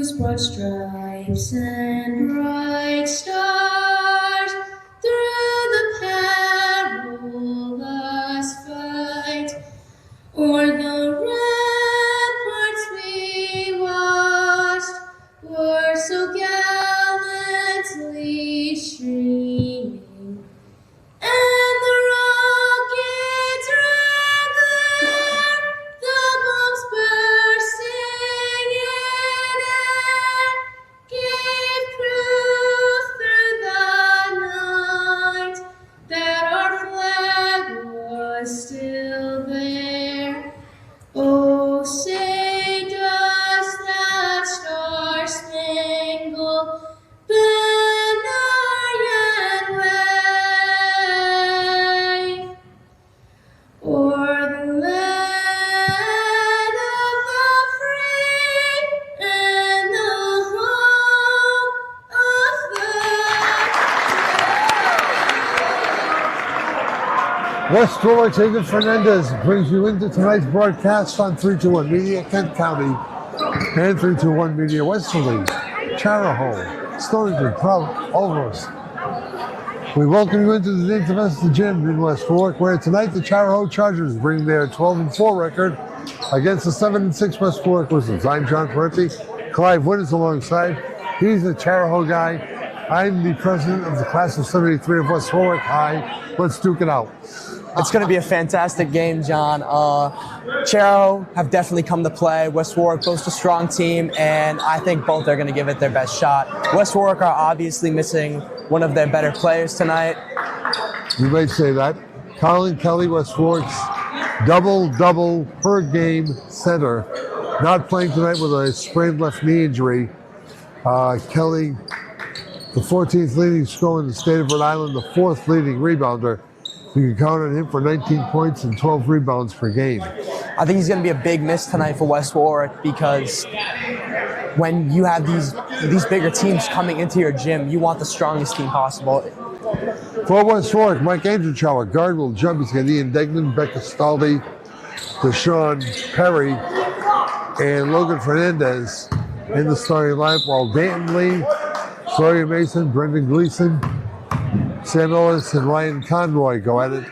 whose broad stripes and bright stars through the perilous fight o'er the ramparts we watched were so gallantly streaming, and the rockets red glare, the bombs bursting in air, gave proof through the night that our flag was still there. Oh, say does that star-spangled banner yet wave o'er the land of the free and the home of the West Warwick, David Fernandez brings you into tonight's broadcast on 321 Media Kent County and 321 Media Westerly, Chariho, Stonington, Prout, Ulvers. We welcome you into the Dave Tavesta Gym in West Warwick, where tonight the Chariho Chargers bring their 12-4 record against the 7-6 West Warwick Wizards. I'm John Parenti, Clive Wood is alongside. He's the Chariho guy. I'm the president of the class of 73 of West Warwick High. Let's duke it out. It's going to be a fantastic game, John. Chariho have definitely come to play. West Warwick boasts a strong team, and I think both are going to give it their best shot. West Warwick are obviously missing one of their better players tonight. You might say that. Colin Kelly, West Warwick's double per game center, not playing tonight with a sprained left knee injury. Kelly, the 14th leading scorer in the state of Rhode Island, the 4th leading rebounder. You can count on him for 19 points and 12 rebounds per game. I think he's going to be a big miss tonight for West Warwick, because when you have these bigger teams coming into your gym, you want the strongest team possible. For West Warwick, Mike Andrechow, guard will jump. He's got Ian Degnan, Becca Staldy, Deshaun Perry, and Logan Fernandez in the starting lineup, while Dayton Lee, Sawyer Mason, Brendan Gleason, Sam Ellis, and Ryan Conroy go at it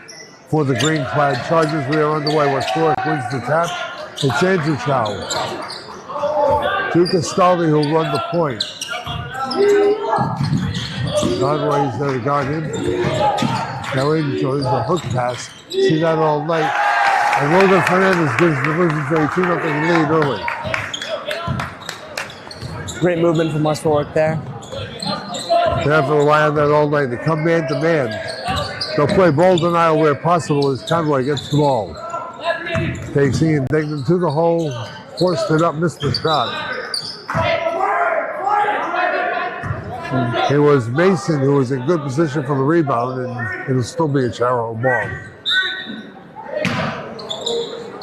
for the green-clad Chargers. We are underway. West Warwick wins the tap. It's Andrechow. To Castaldi, who'll run the point. Conroy's there to guard him. Now Andrechow is a hook pass. See that all night. And Logan Fernandez gives the Wizards a 2-0 lead early. Great movement from West Warwick there. They have to rely on that all night. They come man to man. They'll play ball denial where possible as Conroy gets the ball. Takes Ian Degnan to the hole, forced it up, missed the shot. It was Mason who was in good position for the rebound, and it'll still be a Chariho ball.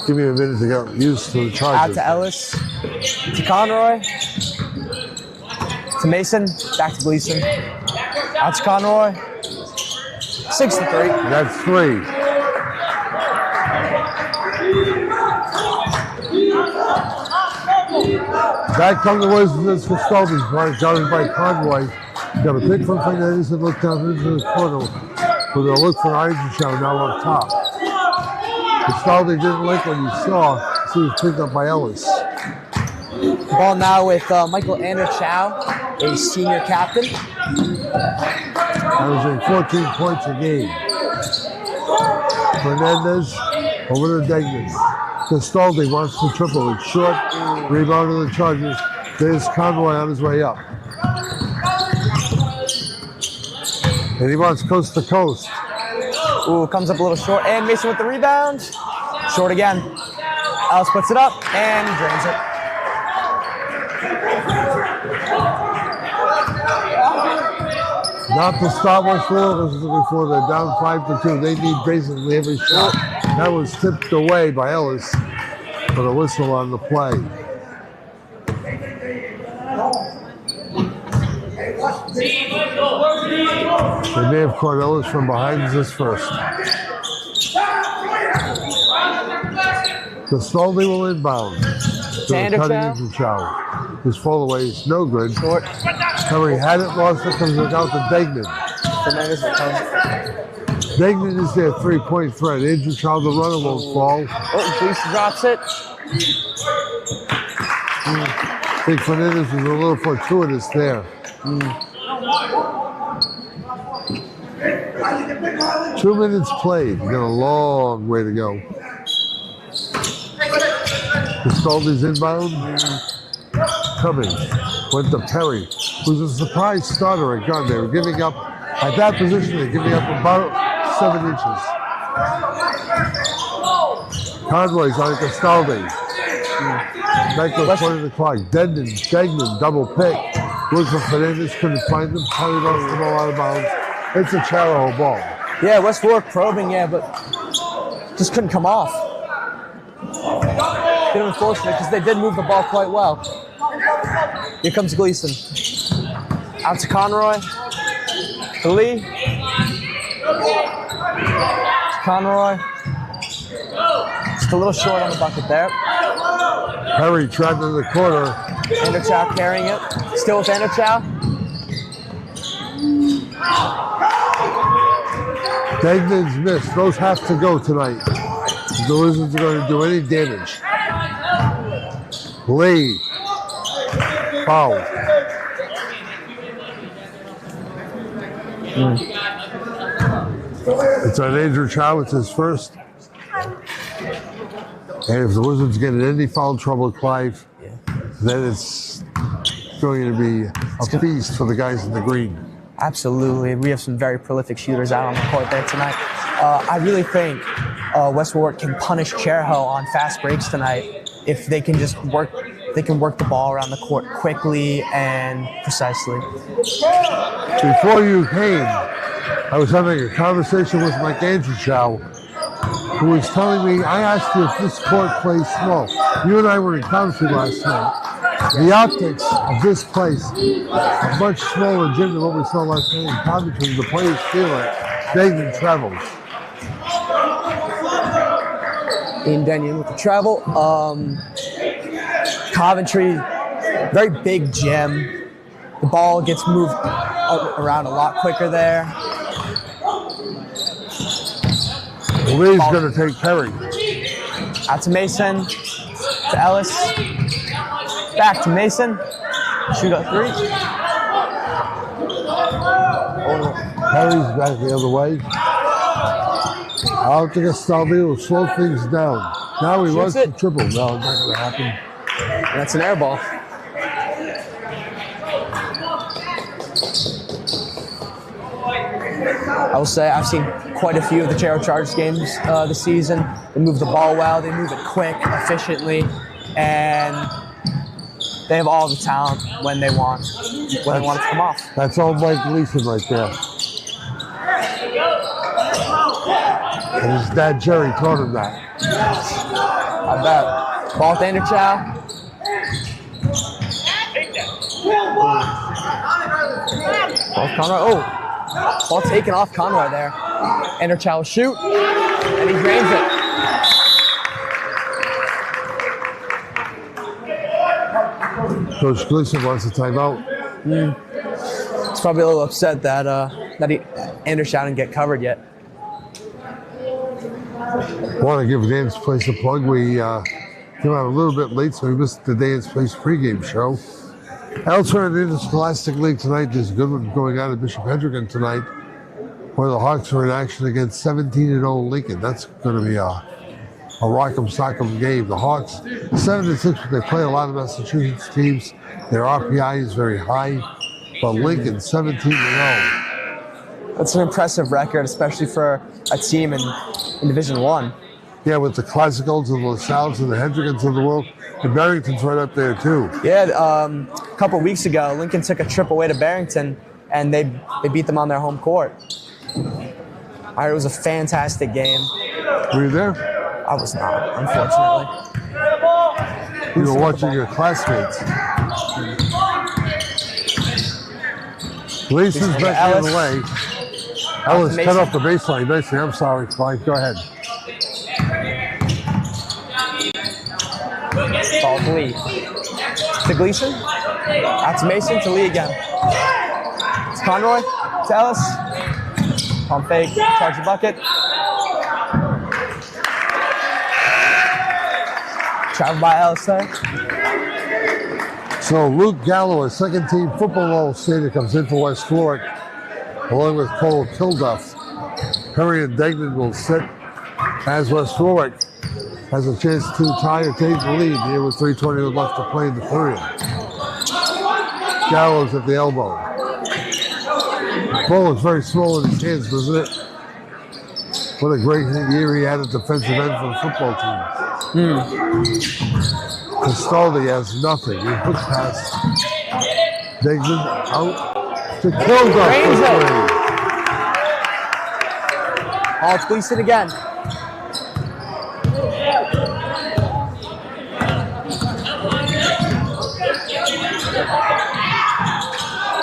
Give me a minute to get used to the Chargers. Out to Ellis, to Conroy, to Mason, back to Gleason. Out to Conroy. 6-3. That's 3. Back come the Wizards. Castaldi's guarded by Conroy. Got a pick from Fernandez and look down into the corner. We're going to look for Eisenhower now on top. Castaldi didn't like what he saw, so he was picked up by Ellis. Ball now with Michael Andrechow, a senior captain. Averaging 14 points a game. Fernandez over to Degnan. Castaldi wants to triple. It's short. Rebound to the Chargers. There's Conroy on his way up. And he wants coast to coast. Ooh, comes up a little short. And Mason with the rebound. Short again. Ellis puts it up and drains it. Not to stop West Warwick before they're down 5-2. They need basically every shot. That was tipped away by Ellis for the whistle on the play. They may have caught Ellis from behind this first. Castaldi will inbound. to cutting Anderchow. Andrew Chow. His fall away is no good. Short. Curry had it, lost it, comes back out to Degnan. Fernandez will come. Degnan is their three-point threat. Andrew Chow, the runner, won't fall. Oh, Gleason drops it. I think Fernandez was a little fortuitous there. 2 minutes played. We've got a long way to go. Castaldi's inbound. Coming. Went to Perry, who's a surprise starter at gun. They were giving up, at that position, they're giving up about 7 inches. Conroy's on Castaldi. Back goes 20 the clock. Degnan, double pick. Looks for Fernandez, couldn't find him. Carried off the ball out of bounds. It's a Chariho ball. Yeah, West Warwick probing, yeah, but just couldn't come off. Bit of unfortunate because they did move the ball quite well. Here comes Gleason. Out to Conroy. To Lee. To Conroy. Just a little short on the bucket there. Perry trapped in the corner. Anderchow carrying it. Still with Anderchow. Degnan's missed. Those have to go tonight. The Wizards are going to do any damage. Lee. Foul. It's on Andrew Chow. It's his first. And if the Wizards get in any foul trouble, Clive, then it's going to be a feast for the guys in the green. Absolutely. We have some very prolific shooters out on the court there tonight. I really think West Warwick can punish Chariho on fast breaks tonight if they can just work. They can work the ball around the court quickly and precisely. Before you came, I was having a conversation with Mike Andrew Chow, who was telling me, I asked you if this court plays small. You and I were in Coventry last night. The optics of this place, a much smaller gym than what we saw last night in Coventry. The players feel it. Degnan travels. Ian Denyon with the travel. Coventry, very big gym. The ball gets moved around a lot quicker there. Lee's going to take Perry. Out to Mason, to Ellis, back to Mason. Shoot a three. Perry's back the other way. Out to Castaldi will slow things down. Now he wants to triple. No, it's not going to happen. That's an air ball. I will say I've seen quite a few of the Chariho Chargers games this season. They move the ball well, they move it quick, efficiently, and they have all the talent when they want it to come off. That's all Mike Gleason right there. And his dad Jerry taught him that. I bet. Ball to Anderchow. Ball Conroy. Oh. Ball taken off Conroy there. Anderchow will shoot, and he drains it. Coach Gleason wants a timeout. He's probably a little upset that Anderchow didn't get covered yet. Want to give Dan's Place a plug. We came out a little bit late, so we missed the Dan's Place pregame show. Elsewhere in the Interscholastic League tonight, there's a good one going on at Bishop Hendricken tonight, where the Hawks are in action against 17-0 Lincoln. That's going to be a rock'em sock'em game. The Hawks 7-6, but they play a lot of Massachusetts teams. Their RPI is very high, but Lincoln 17-0. That's an impressive record, especially for a team in Division I. Yeah, with the Classicals and the LaSalles and the Hendrickens of the world. And Barrington's right up there, too. Yeah, a couple weeks ago, Lincoln took a trip away to Barrington, and they beat them on their home court. I heard it was a fantastic game. Were you there? I was not, unfortunately. You were watching your classmates. Gleason's back the other way. Ellis cut off the baseline nicely. I'm sorry, Clyde. Go ahead. Ball to Lee. To Gleason. Out to Mason, to Lee again. It's Conroy, to Ellis. Pump fake, charge the bucket. Traveled by Ellis there. So Luke Gallo, a second-team football All-State, comes in for West Warwick, along with Cole Kilduff. Perry and Degnan will sit as West Warwick has a chance to tie or take the lead here with 3:20 left to play in the period. Gallows at the elbow. Ball is very small in his hands, isn't it? What a great year he had at defensive end for the football team. Castaldi has nothing. He puts past Degnan out to Kilduff for three. Ball to Gleason again.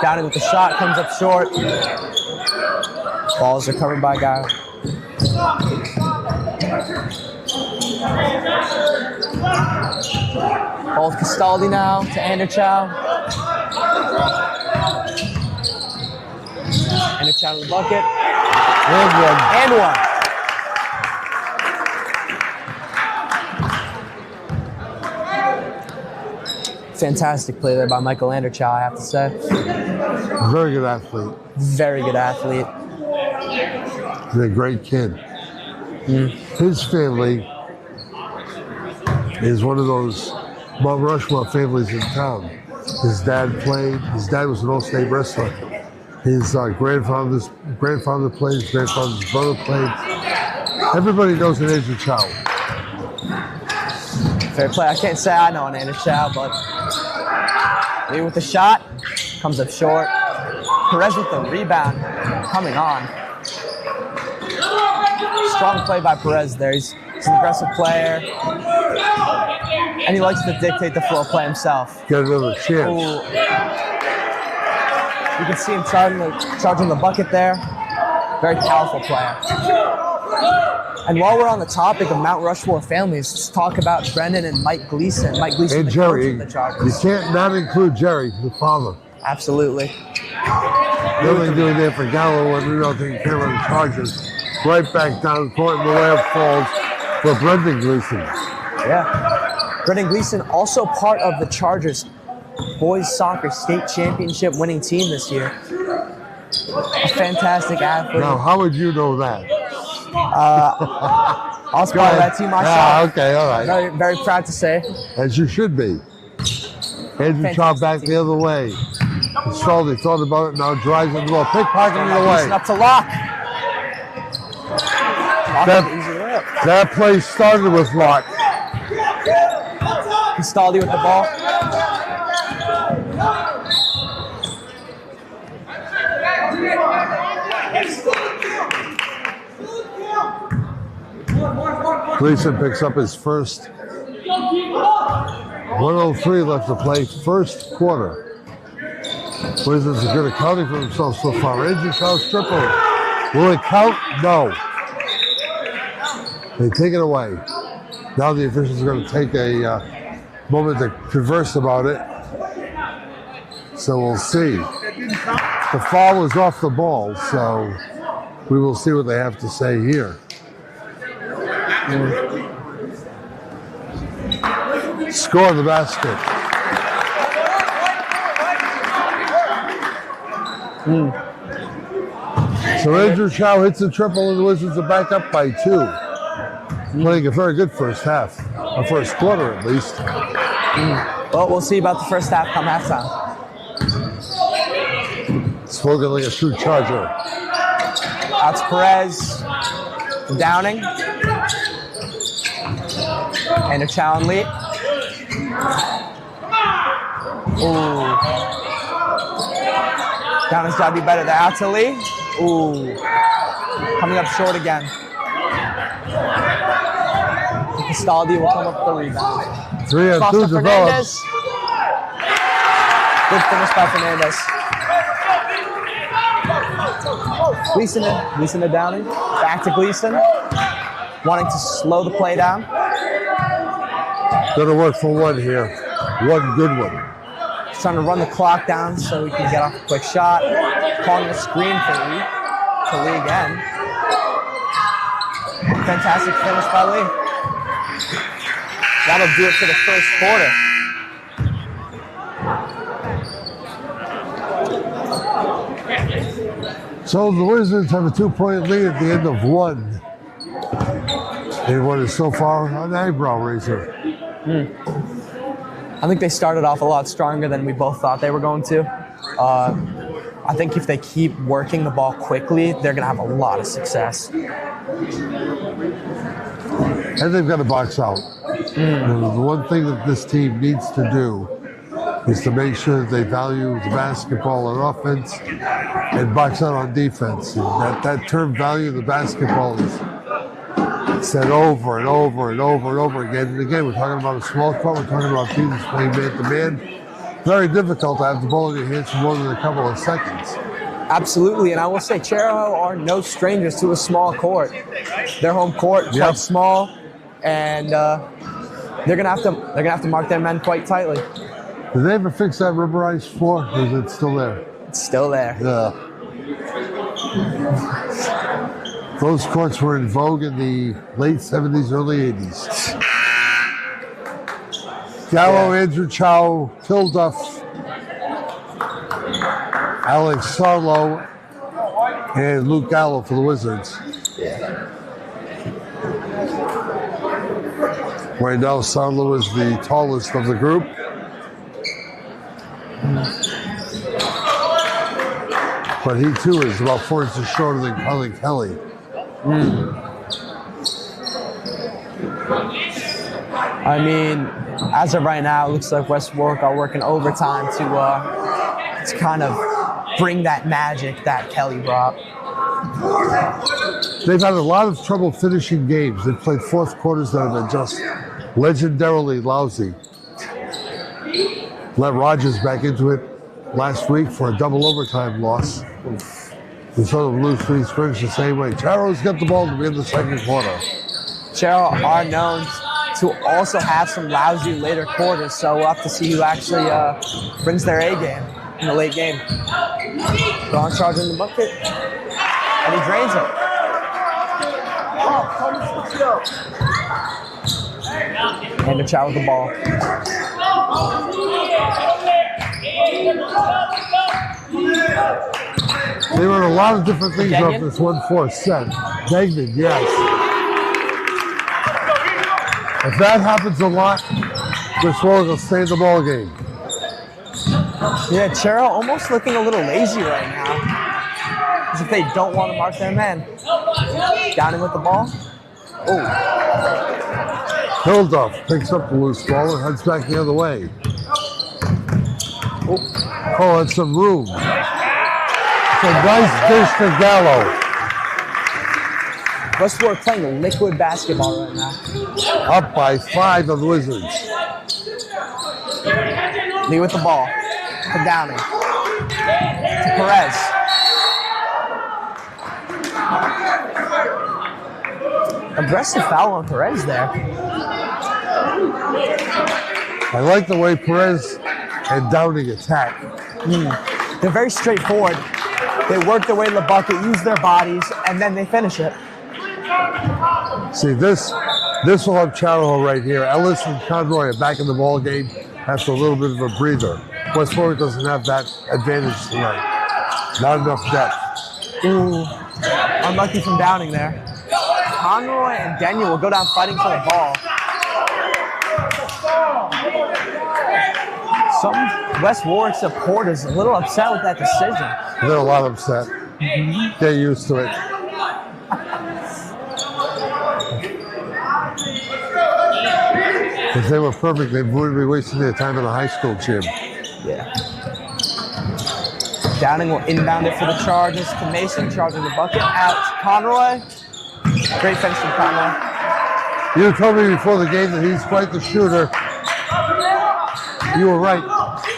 Downing with the shot, comes up short. Balls are covered by Guy. Ball to Castaldi now, to Anderchow. Anderchow to the bucket. And one. Fantastic play there by Michael Anderchow, I have to say. Very good athlete. Very good athlete. He's a great kid. His family is one of those Mount Rushmore families in town. His dad played. His dad was an All-State wrestler. His grandfather played. His grandfather's brother played. Everybody knows an Andrew Chow. Fair play. I can't say I know an Anderchow, but Lee with the shot. Comes up short. Perez with the rebound. Coming on. Strong play by Perez there. He's an aggressive player. And he likes to dictate the flow play himself. Get another chance. Ooh. You can see him charging the bucket there. Very powerful player. And while we're on the topic of Mount Rushmore families, let's talk about Brendan and Mike Gleason. Mike Gleason, And the Jerry. coach of the Chargers. You can't not include Jerry, the father. Absolutely. The only thing doing there for Gallo and Reno taking care of the Chargers. Right back down court in the way of falls for Brendan Gleason. Yeah. Brendan Gleason, also part of the Chargers boys soccer state championship winning team this year. A fantastic athlete. Now, how would you know that? I was part of that team myself. Ah, okay, all right. Very, very proud to say. As you should be. Andrew Chow back the other way. Castaldi thought about it, now drives into the ball. Pickpocketing it away. Gleason up to Locke. That play started with Locke. Castaldi with the ball. Gleason picks up his first. 1:03 left to play, first quarter. Wizards are good at counting for themselves so far. Andrew Chow's triple. Will it count? No. They take it away. Now the officials are going to take a moment to converse about it. So we'll see. The foul is off the ball, so we will see what they have to say here. Score the basket. So Andrew Chow hits a triple and the Wizards are back up by 2. Playing a very good first half, or first quarter at least. Well, we'll see about the first half come halftime. Spoken like a true Charger. Out to Perez. Downing. And a Chow and Lee. Ooh. Downing's got to be better there. Out to Lee. Ooh. Coming up short again. Castaldi will come up with the rebound. 3 and 2 develops. Good finish by Fernandez. Gleason to Downing. Back to Gleason. Wanting to slow the play down. Gonna work for one here. One good one. He's trying to run the clock down so he can get off a quick shot. Calling the screen for Lee. To Lee again. Fantastic finish by Lee. That'll do it for the first quarter. So the Wizards have a 2-point lead at the end of one. And what is so far an eyebrow raiser. I think they started off a lot stronger than we both thought they were going to. I think if they keep working the ball quickly, they're going to have a lot of success. And they've got to box out. And the one thing that this team needs to do is to make sure that they value the basketball on offense and box out on defense. And that term value the basketball is said over and over and over and over again. And again, we're talking about a small court. We're talking about teams playing man-to-man. Very difficult to have the ball in your hands for more than a couple of seconds. Absolutely, and I will say Chariho are no strangers to a small court. Their home court quite small, and they're gonna have to mark their men quite tightly. Did they ever fix that rubberized floor, or is it still there? It's still there. Yeah. Those courts were in vogue in the late 70s, early 80s. Gallo, Andrew Chow, Kilduff, Alex Sarlo, and Luke Gallo for the Wizards. Right now, Sarlo is the tallest of the group. But he too is about 4 inches shorter than Colin Kelly. I mean, as of right now, it looks like West Warwick are working overtime to kind of bring that magic that Kelly brought. They've had a lot of trouble finishing games. They've played fourth quarters that have been just legendarily lousy. Let Rogers back into it last week for a double overtime loss. We saw them lose 3 sprints the same way. Chariho's got the ball to be in the second quarter. Chariho are known to also have some lousy later quarters, so we'll have to see who actually brings their A game in the late game. Gone charge in the bucket, and he drains it. And the Chow with the ball. They run a lot of different things off this 1-4 set. Degnan, yes. If that happens a lot, West Warwick will stay in the ball game. Yeah, Chariho almost looking a little lazy right now. As if they don't want to mark their man. Downing with the ball. Oh. Hilduff picks up the loose ball and heads back the other way. Oh, and some room. It's a nice dish to Gallo. West Warwick playing liquid basketball right now. Up by 5 of the Wizards. Lee with the ball. To Downing. To Perez. Aggressive foul on Perez there. I like the way Perez and Downing attack. They're very straightforward. They work their way to the bucket, use their bodies, and then they finish it. See, this will have Chariho right here. Ellis and Conroy are back in the ball game after a little bit of a breather. West Warwick doesn't have that advantage tonight. Not enough depth. Ooh, unlucky from Downing there. Conroy and Daniel will go down fighting for the ball. Some West Warwick supporters a little upset with that decision. They're a lot upset. They're used to it. If they were perfect, they wouldn't be wasting their time in the high school gym. Yeah. Downing will inbound it for the Chargers to Mason, charging the bucket out to Conroy. Great finish from Conroy. You told me before the game that he's quite the shooter. You were right.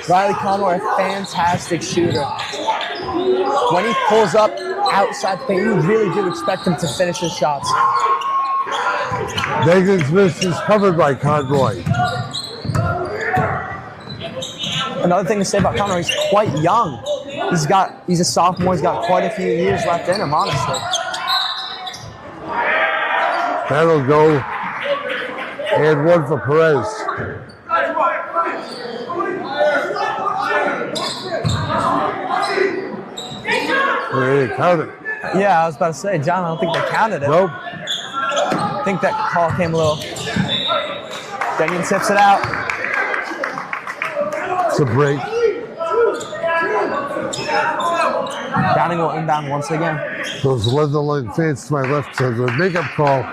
Riley Conroy, a fantastic shooter. When he pulls up outside the paint, you really do expect him to finish his shots. Dagan's miss is covered by Conroy. Another thing to say about Conroy, he's quite young. He's a sophomore. He's got quite a few years left in him, honestly. That'll go. And one for Perez. They counted. Yeah, I was about to say, John, I don't think they counted it. Nope. I think that call came a little. Denyon tips it out. It's a break. Downing will inbound once again. Those leather-lined fans to my left said the makeup call.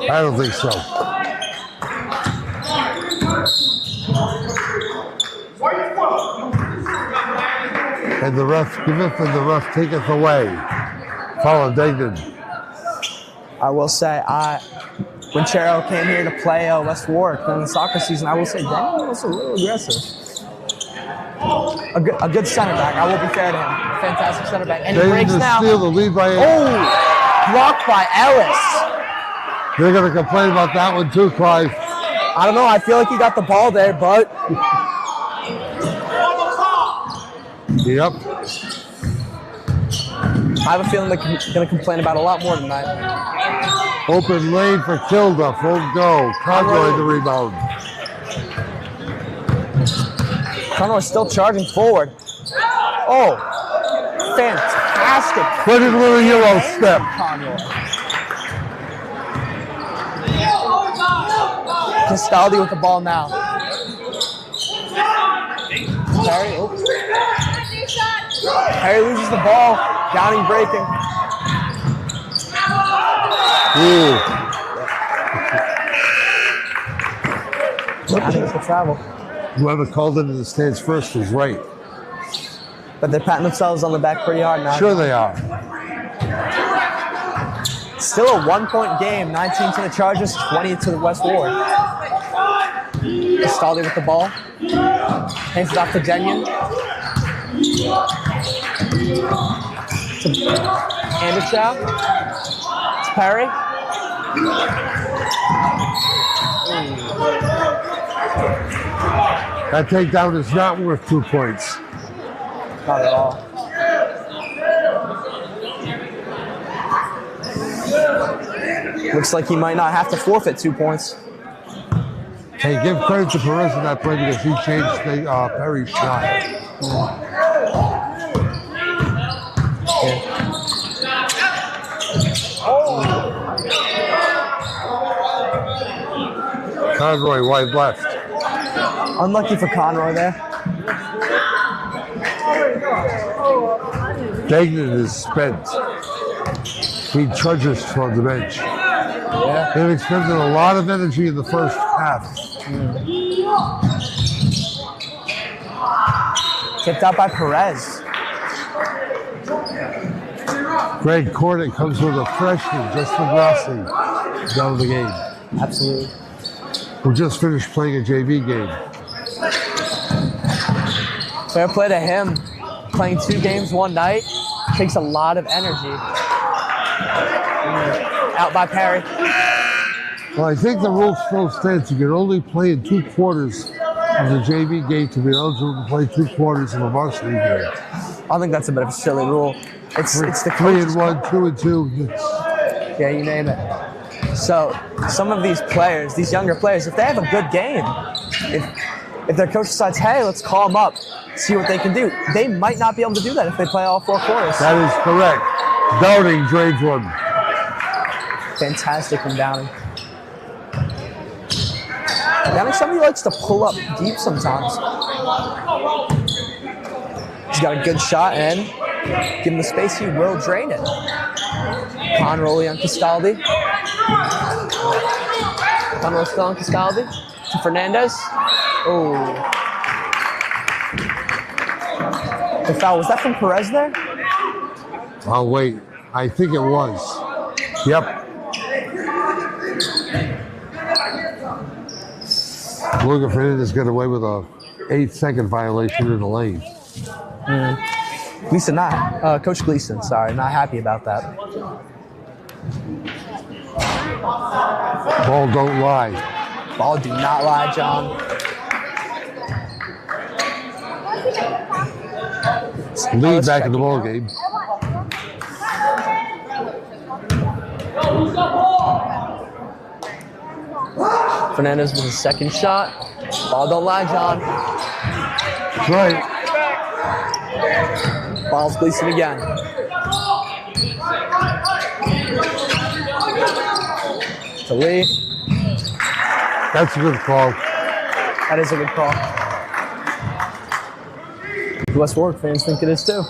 I don't think so. And the ref giveth and the ref taketh away. Follow Degnan. I will say, when Chariho came here to play West Warwick during the soccer season, I will say Denyon was a little aggressive. A good center back. I will be fair to him. Fantastic center back. And he breaks now. Steal the lead by 8. Oh, blocked by Ellis. They're going to complain about that one too, Clive. I don't know. I feel like he got the ball there, but. Yep. I have a feeling they're going to complain about a lot more tonight. Open lane for Kilda. Full go. Conroy the rebound. Conroy still charging forward. Oh, fantastic. Put in a little Euro step. Conroy. Castaldi with the ball now. Harry, Harry loses the ball. Downing breaking. Ooh. Downing with the travel. Whoever called into the stands first was right. But they're patting themselves on the back pretty hard now. Sure they are. Still a 1-point game. 19 to the Chargers, 20 to the West Ward. Castaldi with the ball. Hands it off to Denyon. Anderchow. It's Perry. That takedown is not worth 2 points. Not at all. Looks like he might not have to forfeit 2 points. Hey, give credit to Perez in that play because he changed Perry's shot. Conroy wide left. Unlucky for Conroy there. Degnan is spent. He trudges toward the bench. Yeah. They've expended a lot of energy in the first half. Tipped out by Perez. Greg Cornick comes with a freshman, Justin Rossi, down the game. Absolutely. Who just finished playing a JV game. Fair play to him. Playing 2 games one night takes a lot of energy. Out by Perry. Well, I think the rule still stands. You can only play in 2 quarters of the JV game to be eligible to play 2 quarters of a varsity game. I think that's a bit of a silly rule. It's the 3 coaches. and 1, 2 and 2. Yeah, you name it. So some of these players, these younger players, if they have a good game, if their coach decides, hey, let's call them up, see what they can do, they might not be able to do that if they play all 4 quarters. That is correct. Downing drains one. Fantastic from Downing. Downing, somebody likes to pull up deep sometimes. He's got a good shot and give him the space, he will drain it. Conroy on Castaldi. Conroy still on Castaldi. To Fernandez. Oh. The foul, was that from Perez there? Oh, wait. I think it was. Yep. Luca Fernandez got away with a 8-second violation in the lane. Gleason not, Coach Gleason, sorry, not happy about that. Ball don't lie. Ball do not lie, John. Lead back in the ball game. Fernandez with his second shot. Ball don't lie, John. That's right. Ball's Gleason again. To Lee. That's a good call. That is a good call. The West Warwick fans think it is too.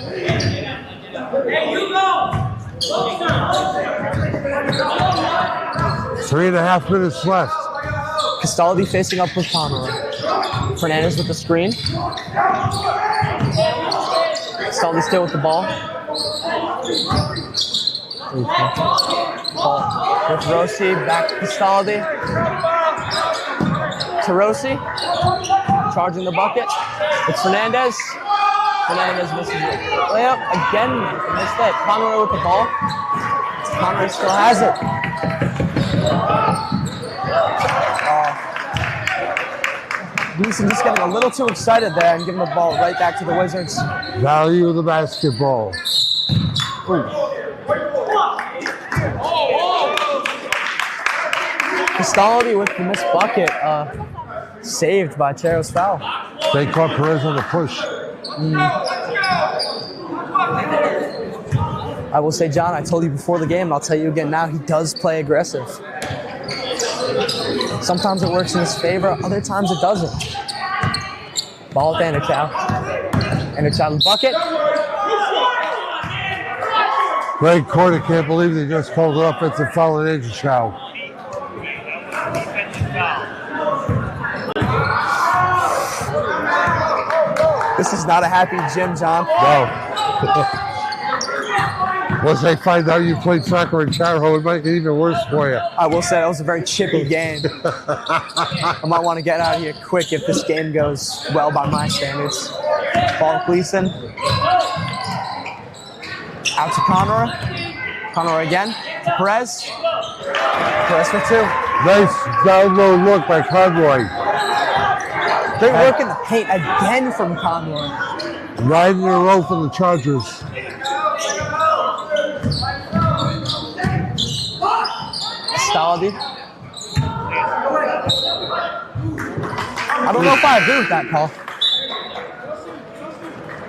Hey, you go! 3.5 minutes left. Castaldi facing up with Conroy. Fernandez with the screen. Castaldi still with the ball. Ball with Rossi, back to Castaldi. To Rossi. Charging the bucket. It's Fernandez. Fernandez misses it. Layup again. Missed it. Conroy with the ball. Conroy still has it. Gleason just getting a little too excited there and giving the ball right back to the Wizards. Value of the basketball. Castaldi with the missed bucket, saved by Chariho's foul. They caught Perez on the push. I will say, John, I told you before the game, and I'll tell you again now, he does play aggressive. Sometimes it works in his favor, other times it doesn't. Ball with Anderchow. Anderchow the bucket. Greg Corder can't believe they just called an offensive foul on Anderchow. This is not a happy gym, John. No. Once they find out you played soccer in Chariho, it might get even worse for you. I will say that was a very chippy game. I might want to get out of here quick if this game goes well by my standards. Ball with Gleason. Out to Conroy. Conroy again. To Perez. Perez for two. Nice down low look by Conroy. Great work in the paint again from Conroy. 9 in a row for the Chargers. Castaldi. I don't know if I agree with that call.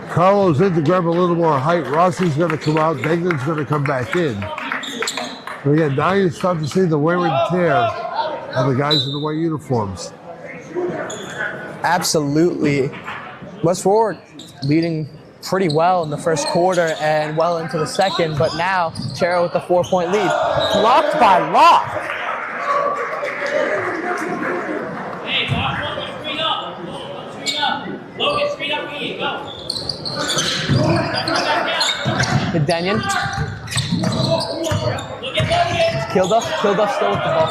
Carlo's in to grab a little more height. Rossi's going to come out. Deglin's going to come back in. But again, now you start to see the wear and tear of the guys in the white uniforms. Absolutely. West Warwick leading pretty well in the first quarter and well into the second, but now Chariho with the 4-point lead. Blocked by Locke. Hey, screen up. Logan, screen up, here you go. To Denyon. Look at Logan. Kilduff still with the ball.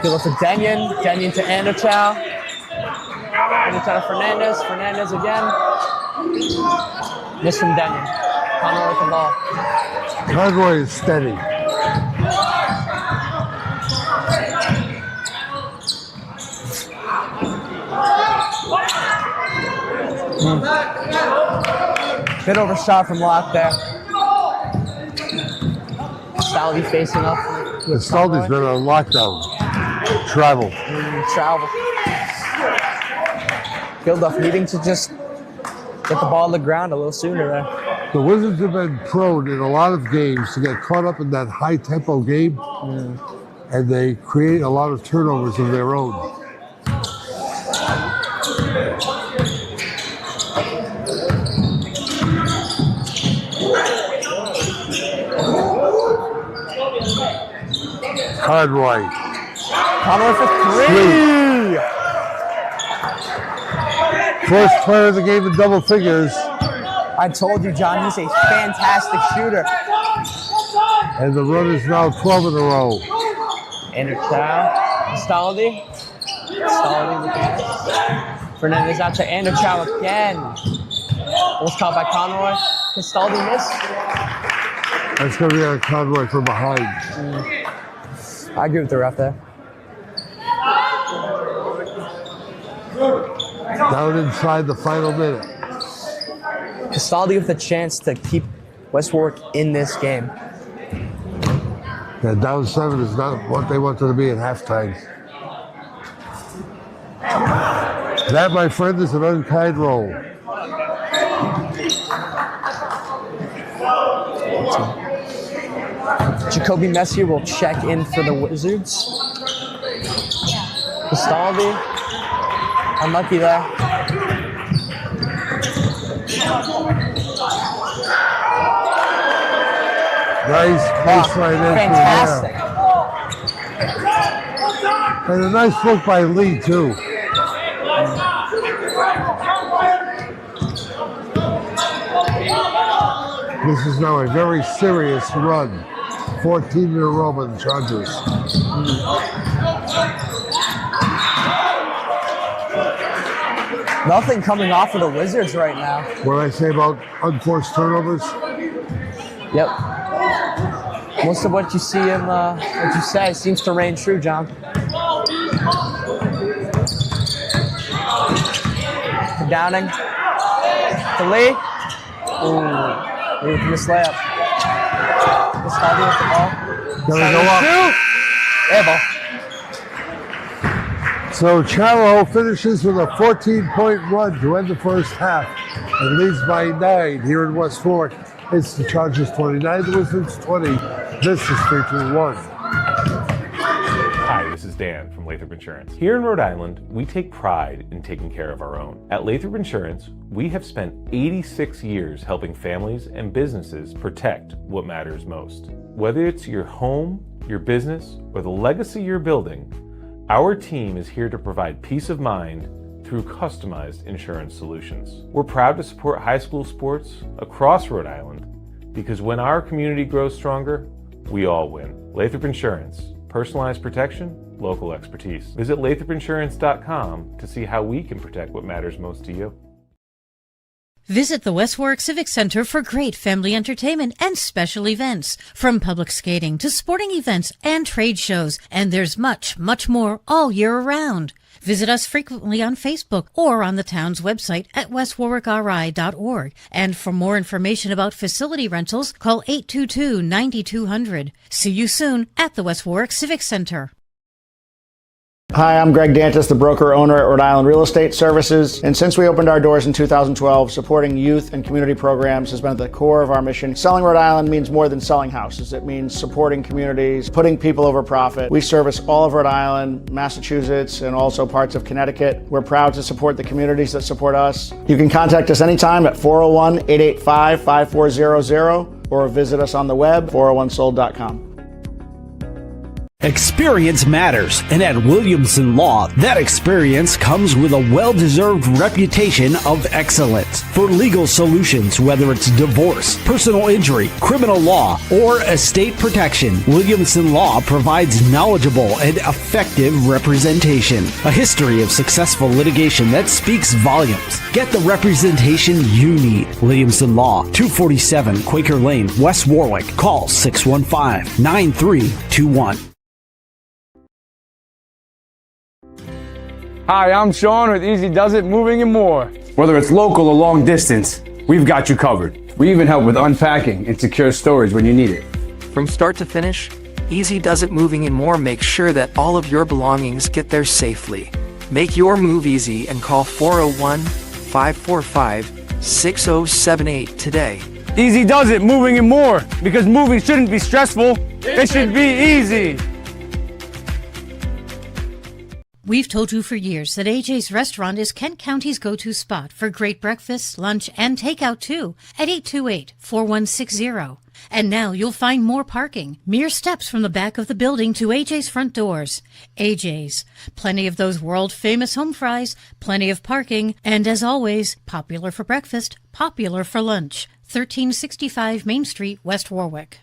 Kilduff to Denyon. Denyon to Anderchow. Anderchow to Fernandez. Fernandez again. Miss from Denyon. Conroy with the ball. Conroy is steady. Bit overshot from Locke there. Castaldi facing up. Castaldi's been on lockdown. Travel. Travel. Kilduff needing to just get the ball on the ground a little sooner there. The Wizards have been prone in a lot of games to get caught up in that high-tempo game, and they create a lot of turnovers of their own. Conroy. Conroy for three. First player of the game in double figures. I told you, John, he's a fantastic shooter. And the run is now 12 in a row. Anderchow. Castaldi. Castaldi with the pass. Fernandez out to Anderchow again. Was caught by Conroy. Castaldi missed. That's going to be on Conroy from behind. I agree with the ref there. Down inside the final minute. Castaldi with a chance to keep West Warwick in this game. Yeah, down 7 is not what they wanted to be at halftime. That, my friend, is an unkind roll. Jacoby Messier will check in for the Wizards. Castaldi, unlucky there. Nice baseline entry Fantastic. there. And a nice look by Lee, too. This is now a very serious run. 14 in a row by the Chargers. Nothing coming off of the Wizards right now. What I say about unforced turnovers? Yep. Most of what you see in what you say seems to reign true, John. Downing. To Lee. Ooh. Lee with this layup. Castaldi with the ball. Gonna go up. Air ball. So Chariho finishes with a 14-point run to end the first half and leads by 9 here in West Warwick. It's the Chargers 29, the Wizards 20. This is 3-2-1. Hi, this is Dan from Lathrop Insurance. Here in Rhode Island, we take pride in taking care of our own. At Lathrop Insurance, we have spent 86 years helping families and businesses protect what matters most. Whether it's your home, your business, or the legacy you're building, our team is here to provide peace of mind through customized insurance solutions. We're proud to support high school sports across Rhode Island because when our community grows stronger, we all win. Lathrop Insurance. Personalized protection, local expertise. Visit lathropinsurance.com to see how we can protect what matters most to you. Visit the West Warwick Civic Center for great family entertainment and special events, from public skating to sporting events and trade shows, and there's much, much more all year around. Visit us frequently on Facebook or on the town's website at westwarwickri.org. And for more information about facility rentals, call 822-9200. See you soon at the West Warwick Civic Center. Hi, I'm Greg Dantis, the broker-owner at Rhode Island Real Estate Services. And since we opened our doors in 2012, supporting youth and community programs has been at the core of our mission. Selling Rhode Island means more than selling houses. It means supporting communities, putting people over profit. We service all of Rhode Island, Massachusetts, and also parts of Connecticut. We're proud to support the communities that support us. You can contact us anytime at 401-885-5400 or visit us on the web, 401sold.com. Experience matters, and at Williamson Law, that experience comes with a well-deserved reputation of excellence. For legal solutions, whether it's divorce, personal injury, criminal law, or estate protection, Williamson Law provides knowledgeable and effective representation. A history of successful litigation that speaks volumes. Get the representation you need. Williamson Law, 247 Quaker Lane, West Warwick. Call 615-9321. Hi, I'm Sean with Easy Does It Moving and More. Whether it's local or long distance, we've got you covered. We even help with unpacking and secure storage when you need it. From start to finish, Easy Does It Moving and More makes sure that all of your belongings get there safely. Make your move easy and call 401-545-6078 today. Easy Does It Moving and More, because moving shouldn't be stressful, it should be easy. We've told you for years that AJ's Restaurant is Kent County's go-to spot for great breakfast, lunch, and takeout too at 828-4160. And now you'll find more parking, mere steps from the back of the building to AJ's front doors. AJ's. Plenty of those world-famous home fries, plenty of parking, and as always, popular for breakfast, popular for lunch. 1365 Main Street, West Warwick.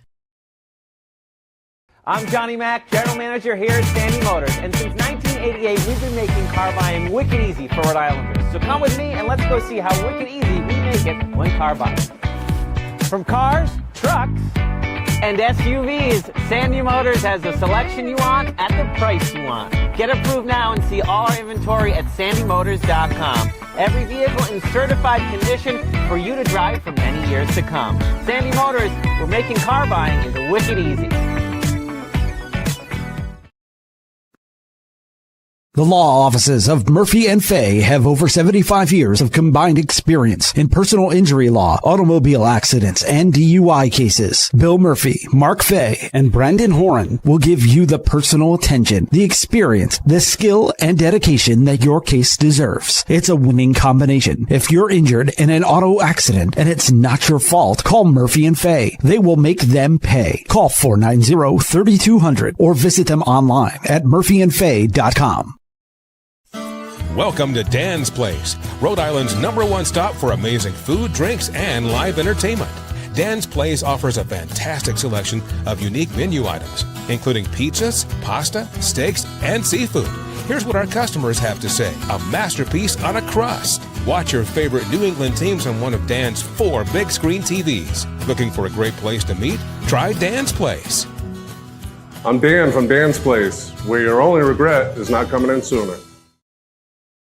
I'm Johnny Mack, General Manager here at Sandy Motors, and since 1988, we've been making car buying wicked easy for Rhode Islanders. So come with me and let's go see how wicked easy we make it when car buying. From cars, trucks, and SUVs. Sandy Motors has the selection you want at the price you want. Get approved now and see all our inventory at sandymotors.com. Every vehicle in certified condition for you to drive for many years to come. Sandy Motors, we're making car buying is wicked easy. The law offices of Murphy and Fay have over 75 years of combined experience in personal injury law, automobile accidents, and DUI cases. Bill Murphy, Mark Fay, and Brandon Horan will give you the personal attention, the experience, the skill, and dedication that your case deserves. It's a winning combination. If you're injured in an auto accident and it's not your fault, call Murphy and Fay. They will make them pay. Call 490-3200 or visit them online at murphyandfay.com. Welcome to Dan's Place, Rhode Island's #1 stop for amazing food, drinks, and live entertainment. Dan's Place offers a fantastic selection of unique menu items, including pizzas, pasta, steaks, and seafood. Here's what our customers have to say: a masterpiece on a crust. Watch your favorite New England teams on one of Dan's 4 big screen TVs. Looking for a great place to meet? Try Dan's Place. I'm Dan from Dan's Place, where your only regret is not coming in sooner.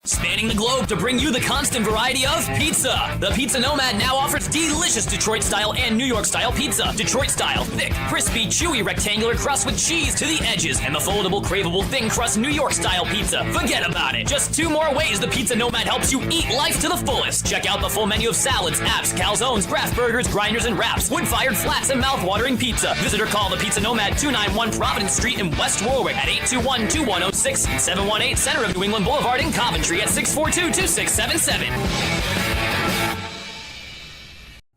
Spanning the globe to bring you the constant variety of pizza. The Pizza Nomad now offers delicious Detroit-style and New York-style pizza. Detroit-style, thick, crispy, chewy, rectangular crust with cheese to the edges, and the foldable, craveable, thin crust New York-style pizza. Forget about it. Just 2 more ways the Pizza Nomad helps you eat life to the fullest. Check out the full menu of salads, apps, calzones, craft burgers, grinders, and wraps, wood-fired flats, and mouth-watering pizza. Visit or call the Pizza Nomad, 291 Providence Street in West Warwick at 821-2106 and 718 Center of New England Boulevard in Coventry at 642-2677.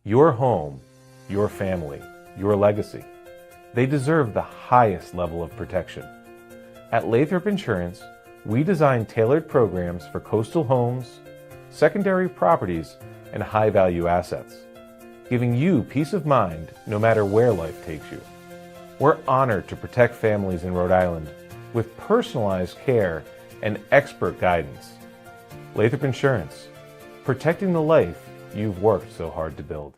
Your home, your family, your legacy. They deserve the highest level of protection. At Lathrop Insurance, we design tailored programs for coastal homes, secondary properties, and high-value assets, giving you peace of mind no matter where life takes you. We're honored to protect families in Rhode Island with personalized care and expert guidance. Lathrop Insurance, protecting the life you've worked so hard to build.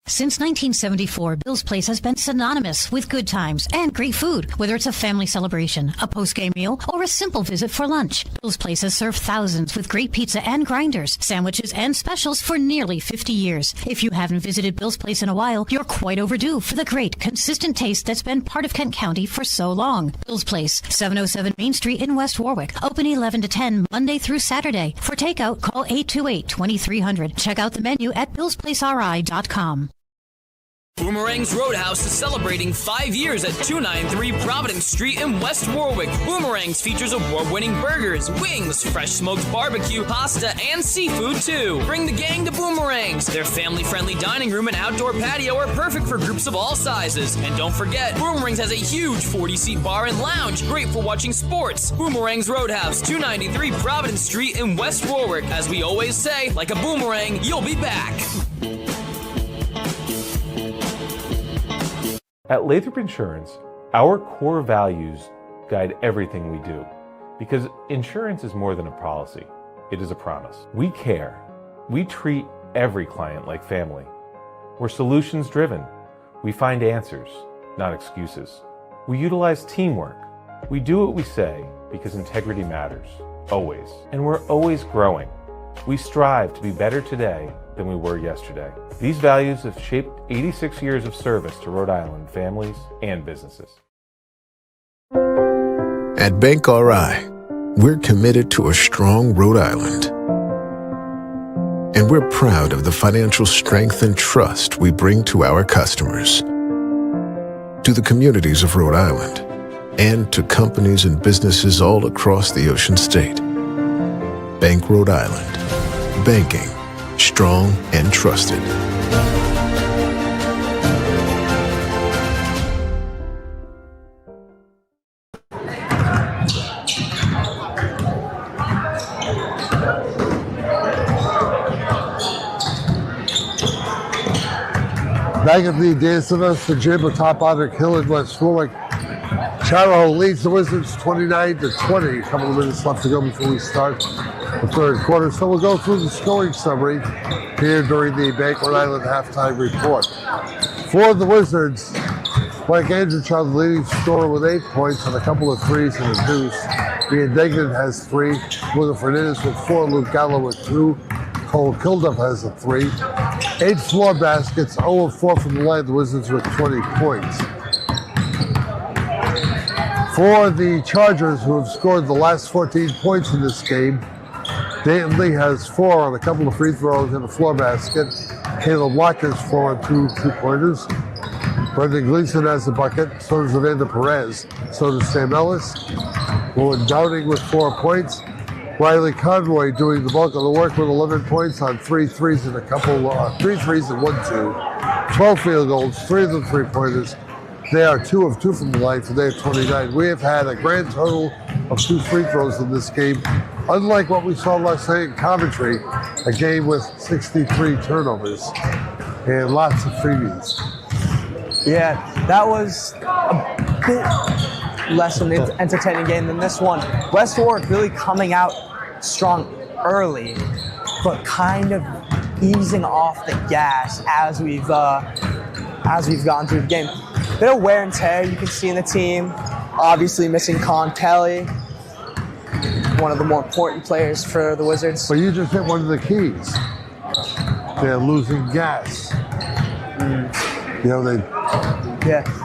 Since 1974, Bill's Place has been synonymous with good times and great food. Whether it's a family celebration, a post-game meal, or a simple visit for lunch, Bill's Place has served thousands with great pizza and grinders, sandwiches, and specials for nearly 50 years. If you haven't visited Bill's Place in a while, you're quite overdue for the great, consistent taste that's been part of Kent County for so long. Bill's Place, 707 Main Street in West Warwick. Open 11 to 10, Monday through Saturday. For takeout, call 828-2300. Check out the menu at billsplaceri.com. Boomerang's Roadhouse is celebrating 5 years at 293 Providence Street in West Warwick. Boomerang's features award-winning burgers, wings, fresh smoked barbecue, pasta, and seafood too. Bring the gang to Boomerang's. Their family-friendly dining room and outdoor patio are perfect for groups of all sizes. And don't forget, Boomerang's has a huge 40-seat bar and lounge, great for watching sports. Boomerang's Roadhouse, 293 Providence Street in West Warwick. As we always say, like a boomerang, you'll be back. At Lathrop Insurance, our core values guide everything we do, because insurance is more than a policy. It is a promise. We care. We treat every client like family. We're solutions driven. We find answers, not excuses. We utilize teamwork. We do what we say because integrity matters, always. And we're always growing. We strive to be better today than we were yesterday. These values have shaped 86 years of service to Rhode Island families and businesses. At Bank RI, we're committed to a strong Rhode Island. And we're proud of the financial strength and trust we bring to our customers, to the communities of Rhode Island, and to companies and businesses all across the Ocean State. Bank Rhode Island. Banking. Strong and trusted. Back at the Dance of Us, the gym atop Otter Hill in West Warwick. Chariho leads the Wizards 29-20. A couple of minutes left to go before we start the third quarter. So we'll go through the scoring summary here during the Bank Rhode Island halftime report. For the Wizards, Mike Andrewchild, the leading scorer with 8 points and a couple of threes and a deuce. Ian Degnan has 3. William Fernandez with 4. Luke Gallo with 2. Cole Kilduff has a 3. 8 floor baskets, 0 of 4 from the line. The Wizards with 20 points. For the Chargers, who have scored the last 14 points in this game, Dayton Lee has 4 on a couple of free throws and a floor basket. Caleb Watkins 4 on 2 two-pointers. Brendan Gleason has a bucket. So does Evander Perez. So does Sam Ellis. Owen Downing with 4 points. Riley Conroy doing the bulk of the work with 11 points on 3 threes and a couple, 3 threes and 1 2. 12 field goals, 3 of them three-pointers. They are 2 of 2 from the line, so they have 29. We have had a grand total of 2 free throws in this game. Unlike what we saw last night in Coventry, a game with 63 turnovers and lots of freebies. Yeah, that was a bit less of an entertaining game than this one. West Warwick really coming out strong early, but kind of easing off the gas as we've gone through the game. Bit of wear and tear you can see in the team. Obviously missing Con Kelly, one of the more important players for the Wizards. But you just hit one of the keys. They're losing gas. You know,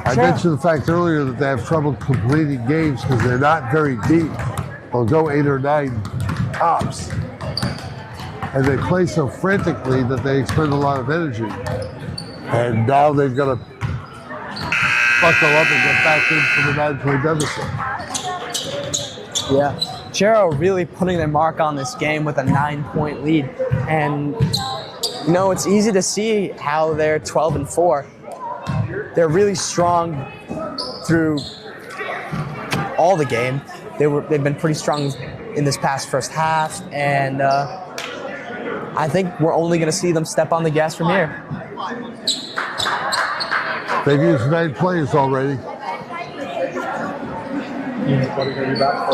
I mentioned the fact earlier that they have trouble completing games because they're not very deep. They'll go 8 or 9 tops. And they play so frantically that they expend a lot of energy. And now they've got to buckle up and get back in from a 9-point deficit. Yeah, Chariho really putting their mark on this game with a 9-point lead. And, you know, it's easy to see how they're 12-4. They're really strong through all the game. They've been pretty strong in this past first half, and I think we're only going to see them step on the gas from here. They've used 9 players already.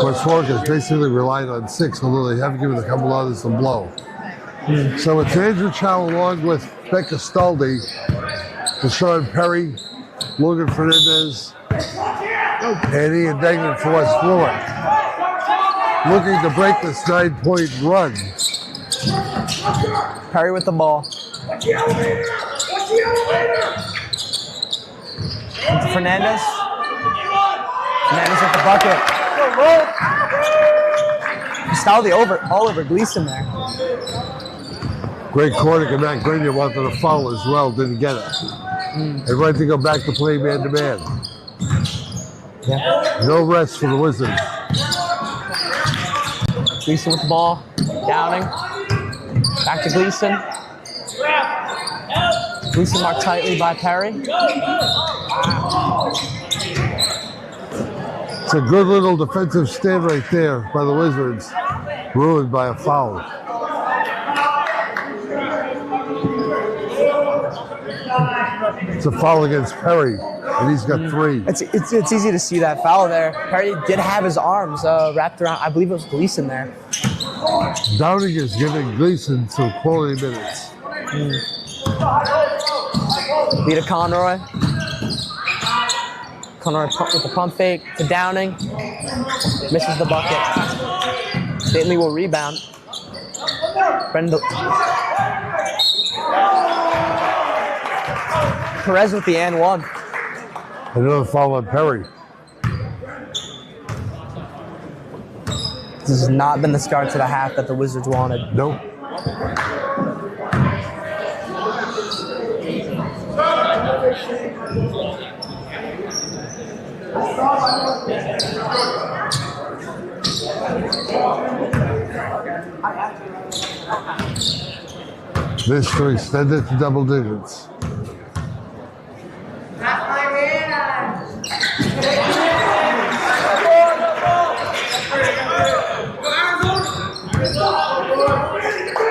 West Warwick has basically relied on 6, although they have given a couple others a blow. So it's Andrew Chow along with Becca Staldy, Deshaun Perry, Logan Fernandez, and Ian Degnan for West Warwick. Looking to break this 9-point run. Perry with the ball. Fernandez. Fernandez with the bucket. Staldy all over Gleason there. Great corner, and Matt Grenier wanted to foul as well, didn't get it. And right to go back to play man-to-man. Yeah. No rest for the Wizards. Gleason with the ball. Downing. Back to Gleason. Gleason marked tightly by Perry. It's a good little defensive stand right there by the Wizards, ruined by a foul. It's a foul against Perry, and he's got 3. It's easy to see that foul there. Perry did have his arms wrapped around, I believe it was Gleason there. Downing is giving Gleason some quality minutes. Lead to Conroy. Conroy with the pump fake to Downing. Misses the bucket. Stanley will rebound. Perez with the and 1. Another foul on Perry. This has not been the start to the half that the Wizards wanted. Nope. This to extend it to double digits.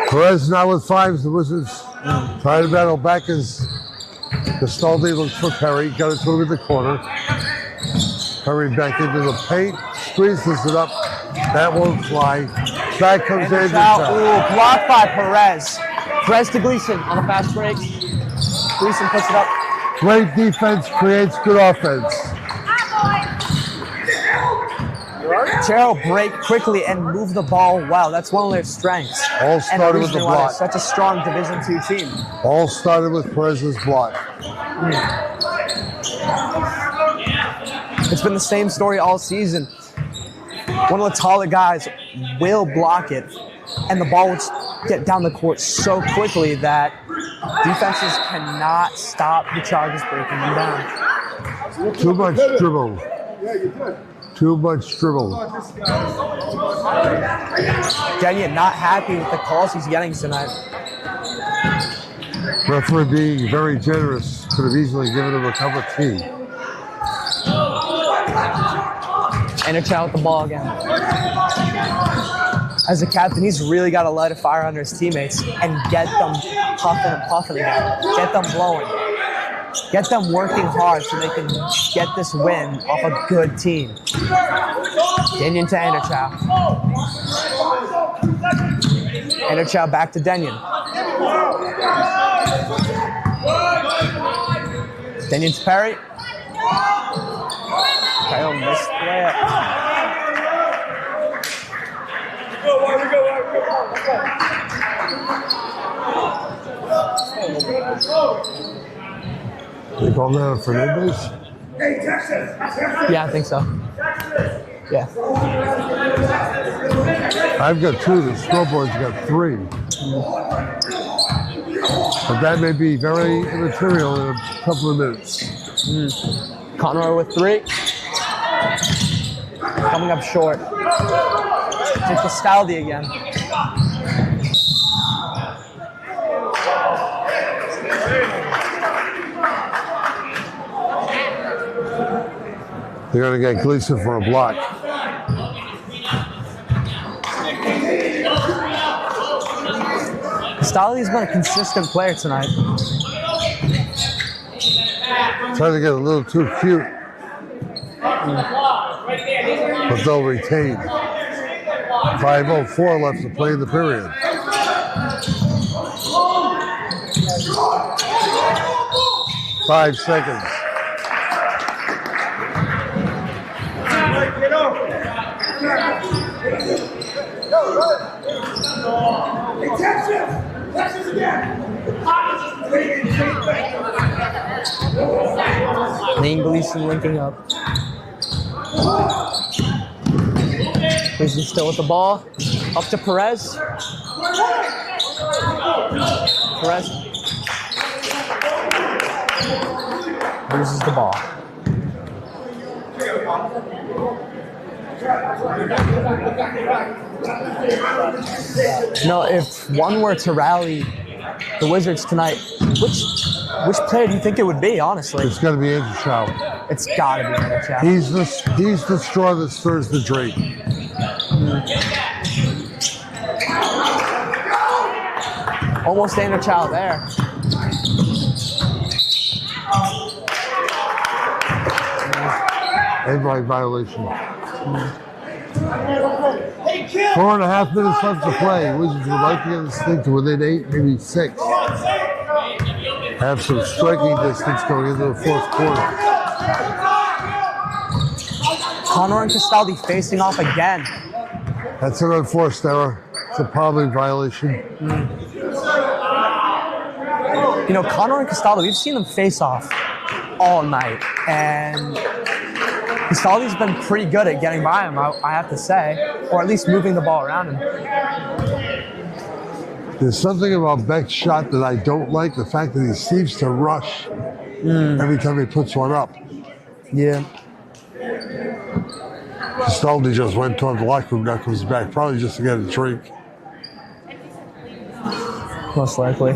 Perez now with 5. The Wizards trying to battle back as Castaldi looks for Perry. Got it to him in the corner. Perry back into the paint. Squeezes it up. That won't fly. Back comes Andrew Chow. Ooh, blocked by Perez. Perez to Gleason on a fast break. Gleason puts it up. Great defense creates good offense. Chariho break quickly and move the ball well. That's one of their strengths. All started with the block. Such a strong Division II team. All started with Perez's block. It's been the same story all season. One of the taller guys will block it, and the ball will get down the court so quickly that defenses cannot stop the Chargers breaking them down. Too much dribble. Too much dribble. Daniel not happy with the calls he's getting tonight. Referee being very generous, could have easily given him a cup of tea. And a child with the ball again. As a captain, he's really got to light a fire under his teammates and get them puffing and puffing again. Get them blowing. Get them working hard so they can get this win off a good team. Denyon to Anderchow. Anderchow back to Denyon. Denyon to Perry. Kyle missed the layup. They call that Fernandez? Yeah, I think so. Yeah. I've got 2. The scoreboard's got 3. But that may be very immaterial in a couple of minutes. Conroy with 3. Coming up short. To Castaldi again. They're going to get Gleason for a block. Castaldi's been a consistent player tonight. Trying to get a little too cute. But they'll retain. 5:04 left to play in the period. Five seconds. Lane Gleason linking up. Gleason still with the ball. Up to Perez. Perez loses the ball. No, if one were to rally the Wizards tonight, which player do you think it would be, honestly? It's got to be Andrew Chow. It's got to be Andrew Chow. He's the straw that stirs the drink. Almost Andrew Chow there. And right violation. 4.5 minutes left to play. Wizards would like to get this thing to within 8, maybe 6. Have some striking distance going into the fourth quarter. Connor and Castaldi facing off again. That's an unforced error. It's a probably violation. You know, Connor and Castaldi, we've seen them face off all night, and Castaldi's been pretty good at getting by him, I have to say, or at least moving the ball around him. There's something about Beck's shot that I don't like, the fact that he seems to rush every time he puts one up. Yeah. Castaldi just went toward the locker room, now comes back, probably just to get a drink. Most likely.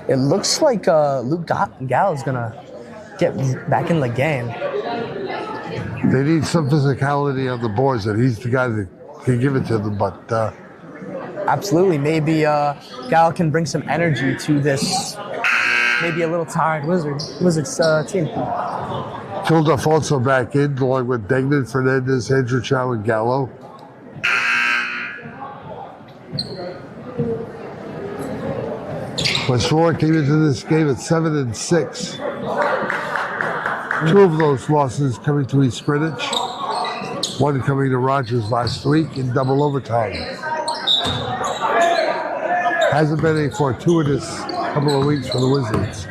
It looks like Luke Gallo's going to get back in the game. They need some physicality on the boards, and he's the guy that can give it to them, but... Absolutely. Maybe Gallo can bring some energy to this maybe a little tired Wizards team. Kilduff also back in, along with Degnan, Fernandez, Andrew Chow, and Gallo. West Warwick came into this game at 7-6. Two of those losses coming to East Greenwich, one coming to Rogers last week in double overtime. Hasn't been a fortuitous couple of weeks for the Wizards.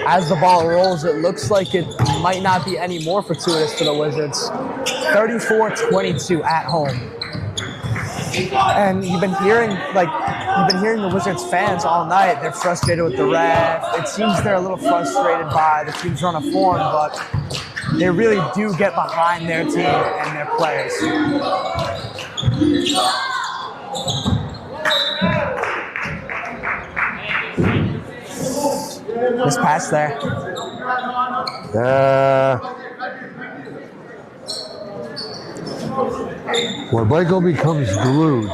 As the ball rolls, it looks like it might not be any more fortuitous for the Wizards. 34-22 at home. And you've been hearing the Wizards fans all night. They're frustrated with the ref. It seems they're a little frustrated by the team's run of form, but they really do get behind their team and their players. This pass there. When Michael becomes glued,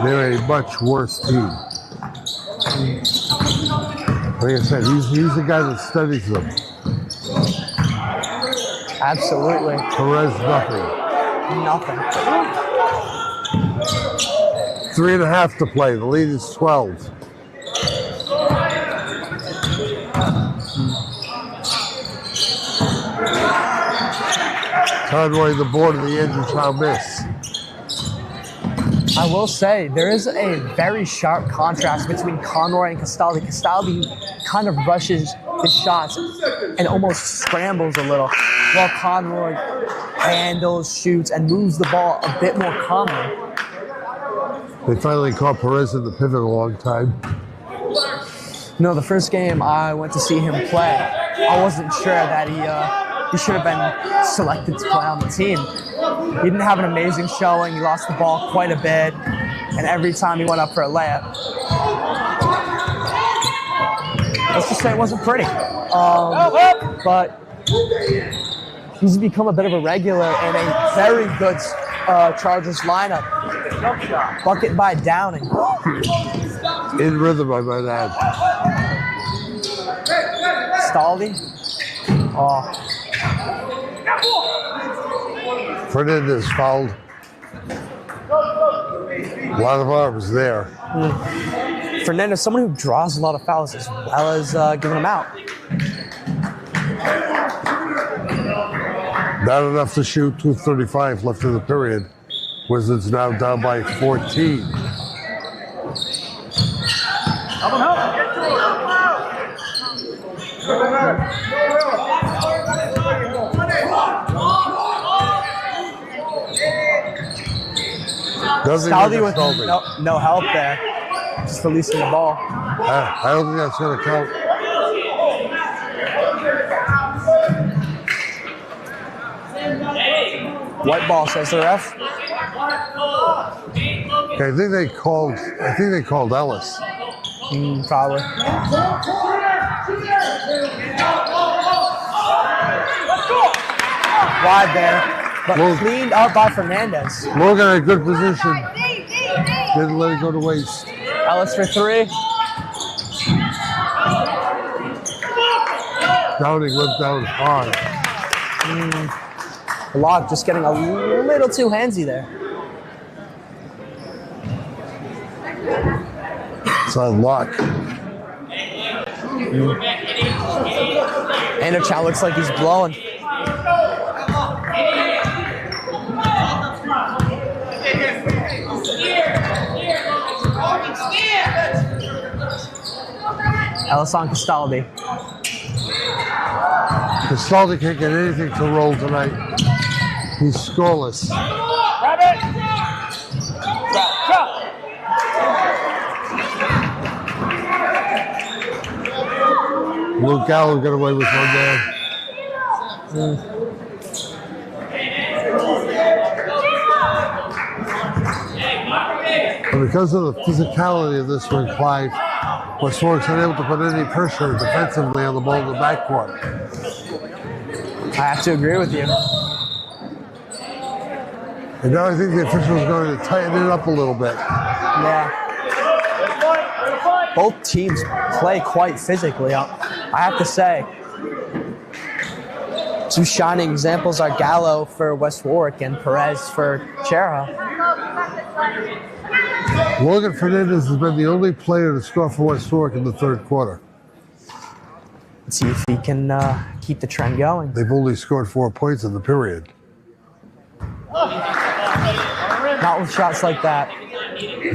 they're a much worse team. Like I said, he's the guy that studies them. Absolutely. Perez, nothing. Nothing. 3.5 to play. The lead is 12. Conroy, the board of the Andrewtown miss. I will say, there is a very sharp contrast between Conroy and Castaldi. Castaldi kind of rushes his shots and almost scrambles a little, while Conroy handles, shoots, and moves the ball a bit more calmly. They finally caught Perez in the pivot a long time. No, the first game I went to see him play, I wasn't sure that he should have been selected to play on the team. He didn't have an amazing showing. He lost the ball quite a bit, and every time he went up for a layup, let's just say it wasn't pretty. But he's become a bit of a regular in a very good Chargers lineup. Bucket by Downing. In rhythm, I might add. Staldi. Oh. Fernandez fouled. A lot of arms there. Fernandez, someone who draws a lot of fouls as well as giving them out. Not enough to shoot. 2:35 left in the period. Wizards now down by 14. Staldi with no help there. Just releasing the ball. I don't think that's going to count. White ball, says the ref. Okay, I think they called Ellis. Probably. Wide there, but cleaned up by Fernandez. Logan in a good position. Didn't let it go to waste. Ellis for three. Downing went down hard. Locke just getting a little too handsy there. It's on Locke. Anderchow looks like he's blowing. Ellis on Castaldi. Castaldi can't get anything to roll tonight. He's scoreless. Luke Gallo got away with one man. But because of the physicality of this one, Clyde, West Warwick's unable to put any pressure defensively on the ball in the backcourt. I have to agree with you. And now I think the official's going to tighten it up a little bit. Yeah. Both teams play quite physically, I have to say. Two shining examples are Gallo for West Warwick and Perez for Chariho. Logan Fernandez has been the only player to score for West Warwick in the third quarter. Let's see if he can keep the trend going. They've only scored 4 points in the period. Not with shots like that.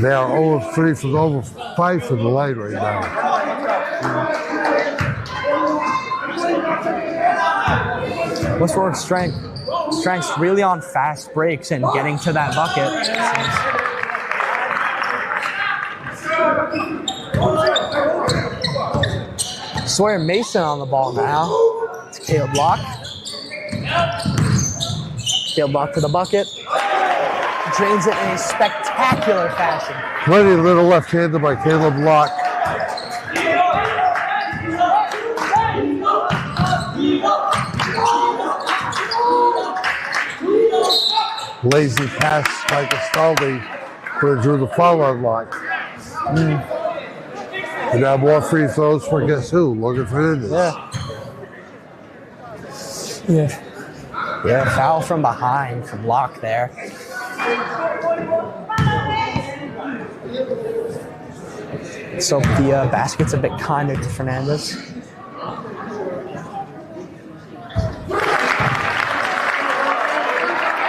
They are 0 of 3 from over 5 from the line right now. West Warwick's strength's really on fast breaks and getting to that bucket. Sawyer Mason on the ball now. It's Caleb Block. Caleb Block to the bucket. Drains it in a spectacular fashion. Plenty of little left-handed by Caleb Locke. Lazy pass by Castaldi, but it drew the foul on Locke. And now more free throws for guess who? Logan Fernandez. Yeah, foul from behind from Locke there. So the basket's a bit kinder to Fernandez.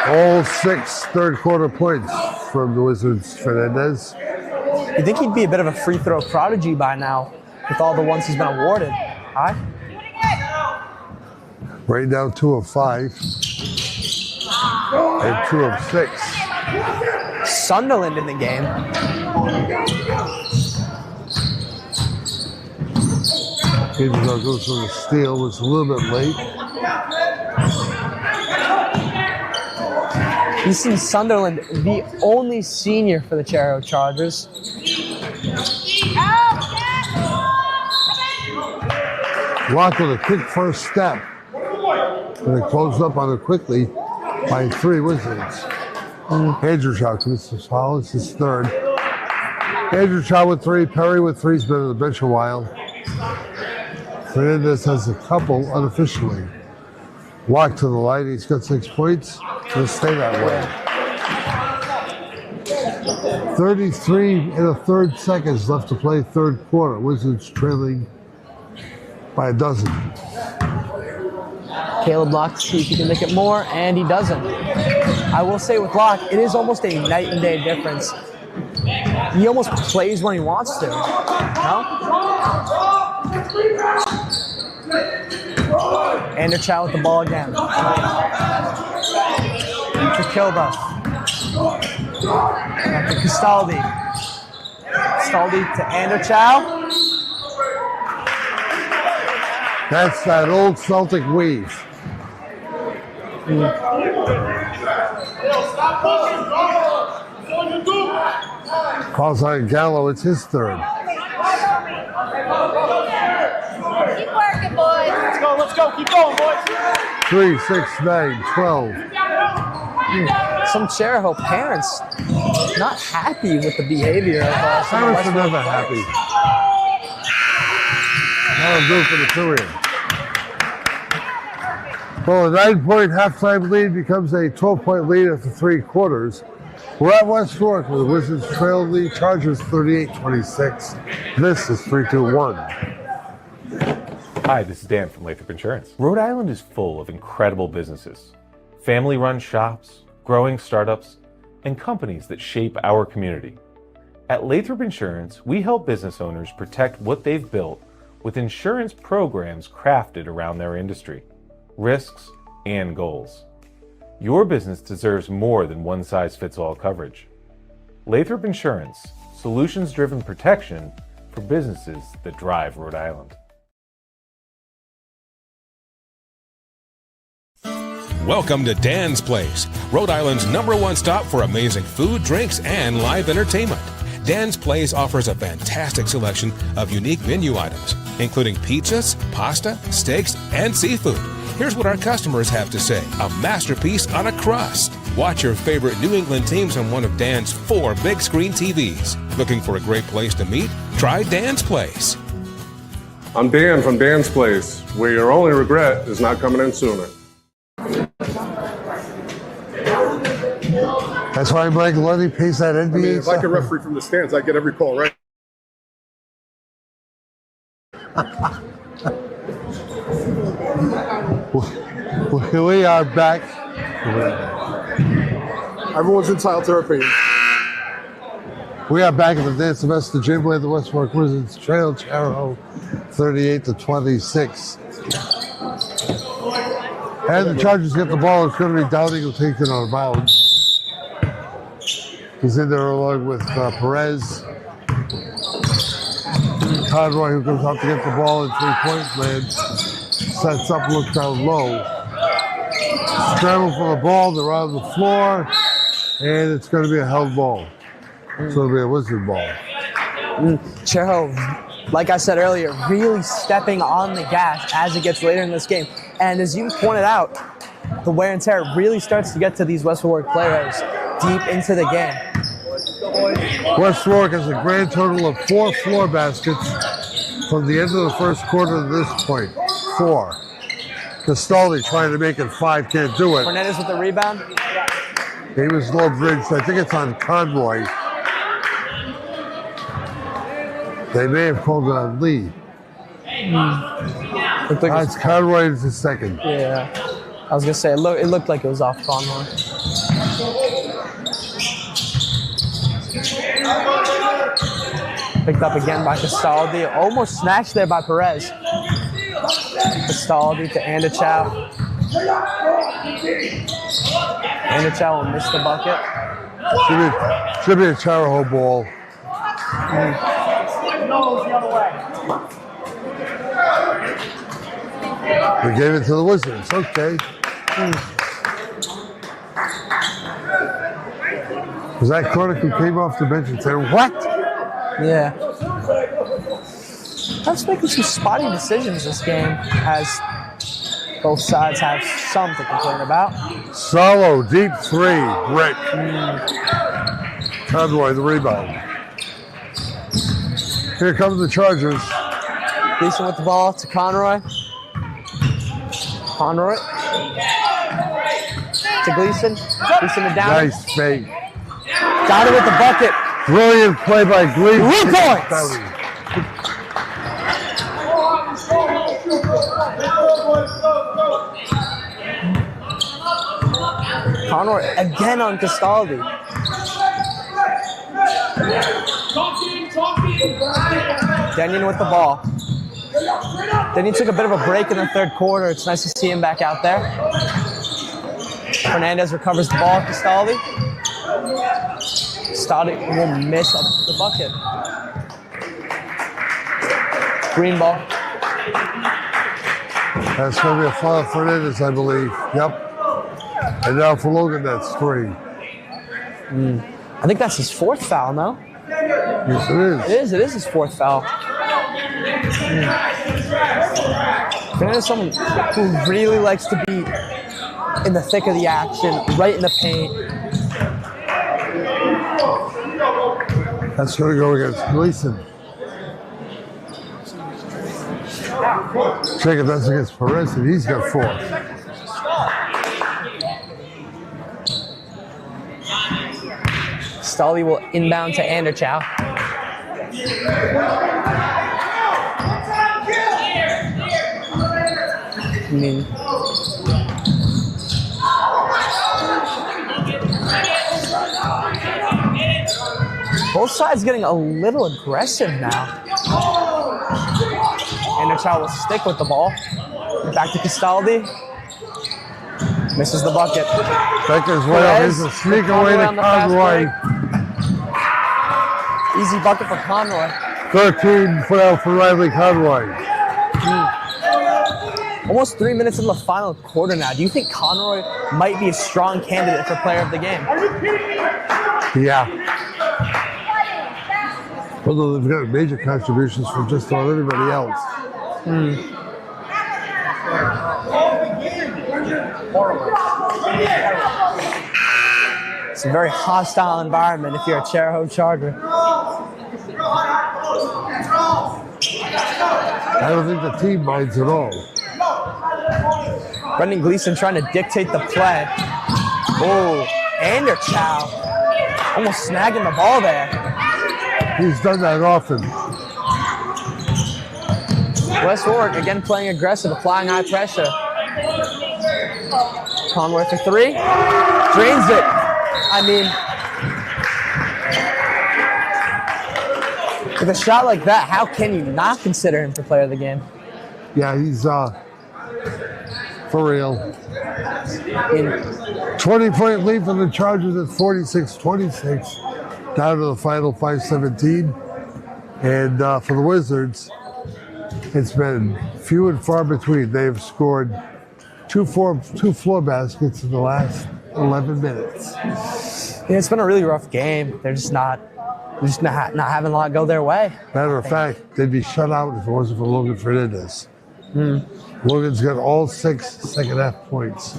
All 6 third quarter points from the Wizards, Fernandez. You'd think he'd be a bit of a free throw prodigy by now with all the ones he's been awarded. Huh? Right now, 2 of 5. And 2 of 6. Sunderland in the game. Even though it goes for the steal, was a little bit late. Easton Sunderland, the only senior for the Chariho Chargers. Locke with a quick first step. And it closed up on it quickly by 3 Wizards. Andrew Chow commits the foul. It's his third. Andrew Chow with 3. Perry with 3. He's been on the bench a while. Fernandez has a couple unofficially. Locke to the line. He's got 6 points. He'll stay that way. 33 and a third seconds left to play third quarter. Wizards trailing by a dozen. Caleb Locke, see if he can make it more, and he doesn't. I will say with Locke, it is almost a night and day difference. He almost plays when he wants to. No? Andrew Chow with the ball again. To Kilda. To Castaldi. Castaldi to Andrew Chow. That's that old Celtic weave. Calls on Gallo, it's his third. Keep working, boys. Let's go, keep going, boys. 3, 6, 9, 12. Some Chariho parents not happy with the behavior of Parents are never happy. Now I'm good for the period. Well, a 9-point halftime lead becomes a 12-point lead after 3 quarters. We're at West Warwick where the Wizards trail the Chargers 38-26. This is 3-2-1. Hi, this is Dan from Lathrop Insurance. Rhode Island is full of incredible businesses, family-run shops, growing startups, and companies that shape our community. At Lathrop Insurance, we help business owners protect what they've built with insurance programs crafted around their industry, risks, and goals. Your business deserves more than one-size-fits-all coverage. Lathrop Insurance, solutions-driven protection for businesses that drive Rhode Island. Welcome to Dan's Place, Rhode Island's #1 stop for amazing food, drinks, and live entertainment. Dan's Place offers a fantastic selection of unique menu items, including pizzas, pasta, steaks, and seafood. Here's what our customers have to say: a masterpiece on a crust. Watch your favorite New England teams on one of Dan's 4 big screen TVs. Looking for a great place to meet? Try Dan's Place. I'm Dan from Dan's Place, where your only regret is not coming in sooner. That's why Mike Lundy pays that NBA. I mean, if I could referee from the stands, I'd get every call right. We are back. Everyone's entitled to their opinion. We are back at the Dance Semester Gym where the West Warwick Wizards trail Chariho 38-26. And the Chargers get the ball. It's going to be Downing who takes it on bounds. He's in there along with Perez. Conroy, who comes out to get the ball in three-point land, sets up, looks down low. Scramble for the ball. They're on the floor. And it's going to be a held ball. It's going to be a Wizard ball. Chariho, like I said earlier, really stepping on the gas as it gets later in this game. And as you pointed out, the wear and tear really starts to get to these West Warwick players deep into the game. West Warwick has a grand total of 4 floor baskets from the end of the first quarter to this point. 4. Castaldi trying to make it 5, can't do it. Fernandez with the rebound. He was low bridged. I think it's on Conroy. They may have called it on Lee. It's Conroy is the second. Yeah. I was going to say, it looked like it was off Conroy. Picked up again by Castaldi. Almost snatched there by Perez. Castaldi to Anderchow. Anderchow will miss the bucket. Should be a Chariho ball. They gave it to the Wizards. Okay. Was that Koenig who came off the bench and said, "What?" Yeah. That's making some spotty decisions this game, as both sides have some to complain about. Solo, deep 3, Rick. Conroy, the rebound. Here comes the Chargers. Gleason with the ball to Conroy. Conroy. To Gleason. Gleason to Downey. Nice fake. Downey with the bucket. Brilliant play by Gleason. 3 points. Conroy again on Castaldi. Denyon with the ball. Denyon took a bit of a break in the third quarter. It's nice to see him back out there. Fernandez recovers the ball. Castaldi. Castaldi will miss the bucket. Green ball. That's going to be a foul for Fernandez, I believe. Yep. And now for Logan, that's 3. I think that's his 4th foul, no? Yes, it is. It is his 4th foul. Fernandez is someone who really likes to be in the thick of the action, right in the paint. That's going to go against Gleason. Check if that's against Perez, and he's got 4. Stolly will inbound to Anderchow. Both sides getting a little aggressive now. Anderchow will stick with the ball. Back to Castaldi. Misses the bucket. Becker's way up. Here's a sneak away to Conroy. Easy bucket for Conroy. 13 put out for Riley Conroy. Almost 3 minutes in the final quarter now. Do you think Conroy might be a strong candidate for player of the game? Yeah. Although they've got major contributions from just about everybody else. It's a very hostile environment if you're a Chariho Charger. I don't think the team minds at all. Brendan Gleason trying to dictate the play. Oh, Anderchow Almost snagging the ball there. He's done that often. West Warwick again playing aggressive, applying high pressure. Conroy for three. Drains it. I mean, with a shot like that, how can you not consider him for player of the game? Yeah, he's for real. 20-point lead for the Chargers at 46-26. Down to the final 5:17. And for the Wizards, it's been few and far between. They've scored two floor baskets in the last 11 minutes. Yeah, it's been a really rough game. They're just not having a lot go their way. Matter of fact, they'd be shut out if it wasn't for Logan Fernandez. Logan's got all 6 second half points.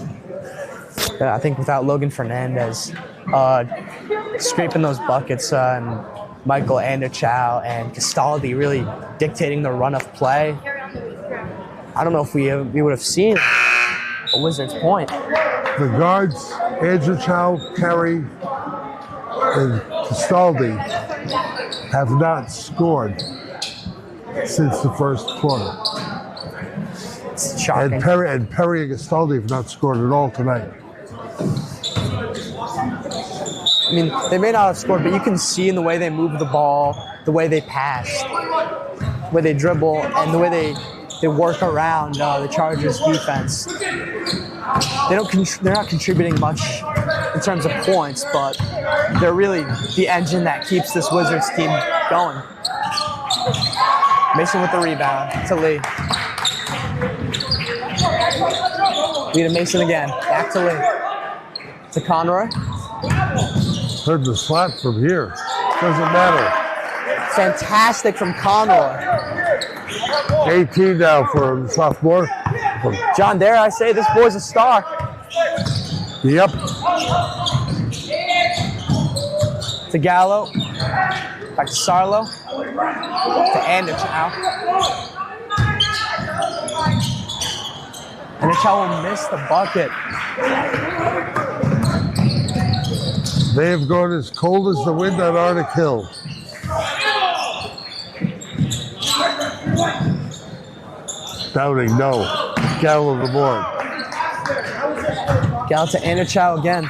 Yeah, I think without Logan Fernandez scraping those buckets and Michael Anderchow and Castaldi really dictating the run of play, I don't know if we would have seen a Wizards point. The guards, Anderchow, Carey, and Castaldi, have not scored since the first quarter. It's shocking. And Perry and Castaldi have not scored at all tonight. I mean, they may not have scored, but you can see in the way they move the ball, the way they pass, the way they dribble, and the way they work around the Chargers defense. They're not contributing much in terms of points, but they're really the engine that keeps this Wizards team going. Mason with the rebound to Lee. Lee to Mason again. Back to Lee. To Conroy. Heard the slap from here. Doesn't matter. Fantastic from Conroy. 18 now for the sophomore. John, dare I say, this boy's a star. Yep. To Gallo. Back to Sarlo. To Anderchow. Anderchow will miss the bucket. They have gone as cold as the wind on Arctic Hill. Downing, no. Gallo the board. Gallo to Anderchow again.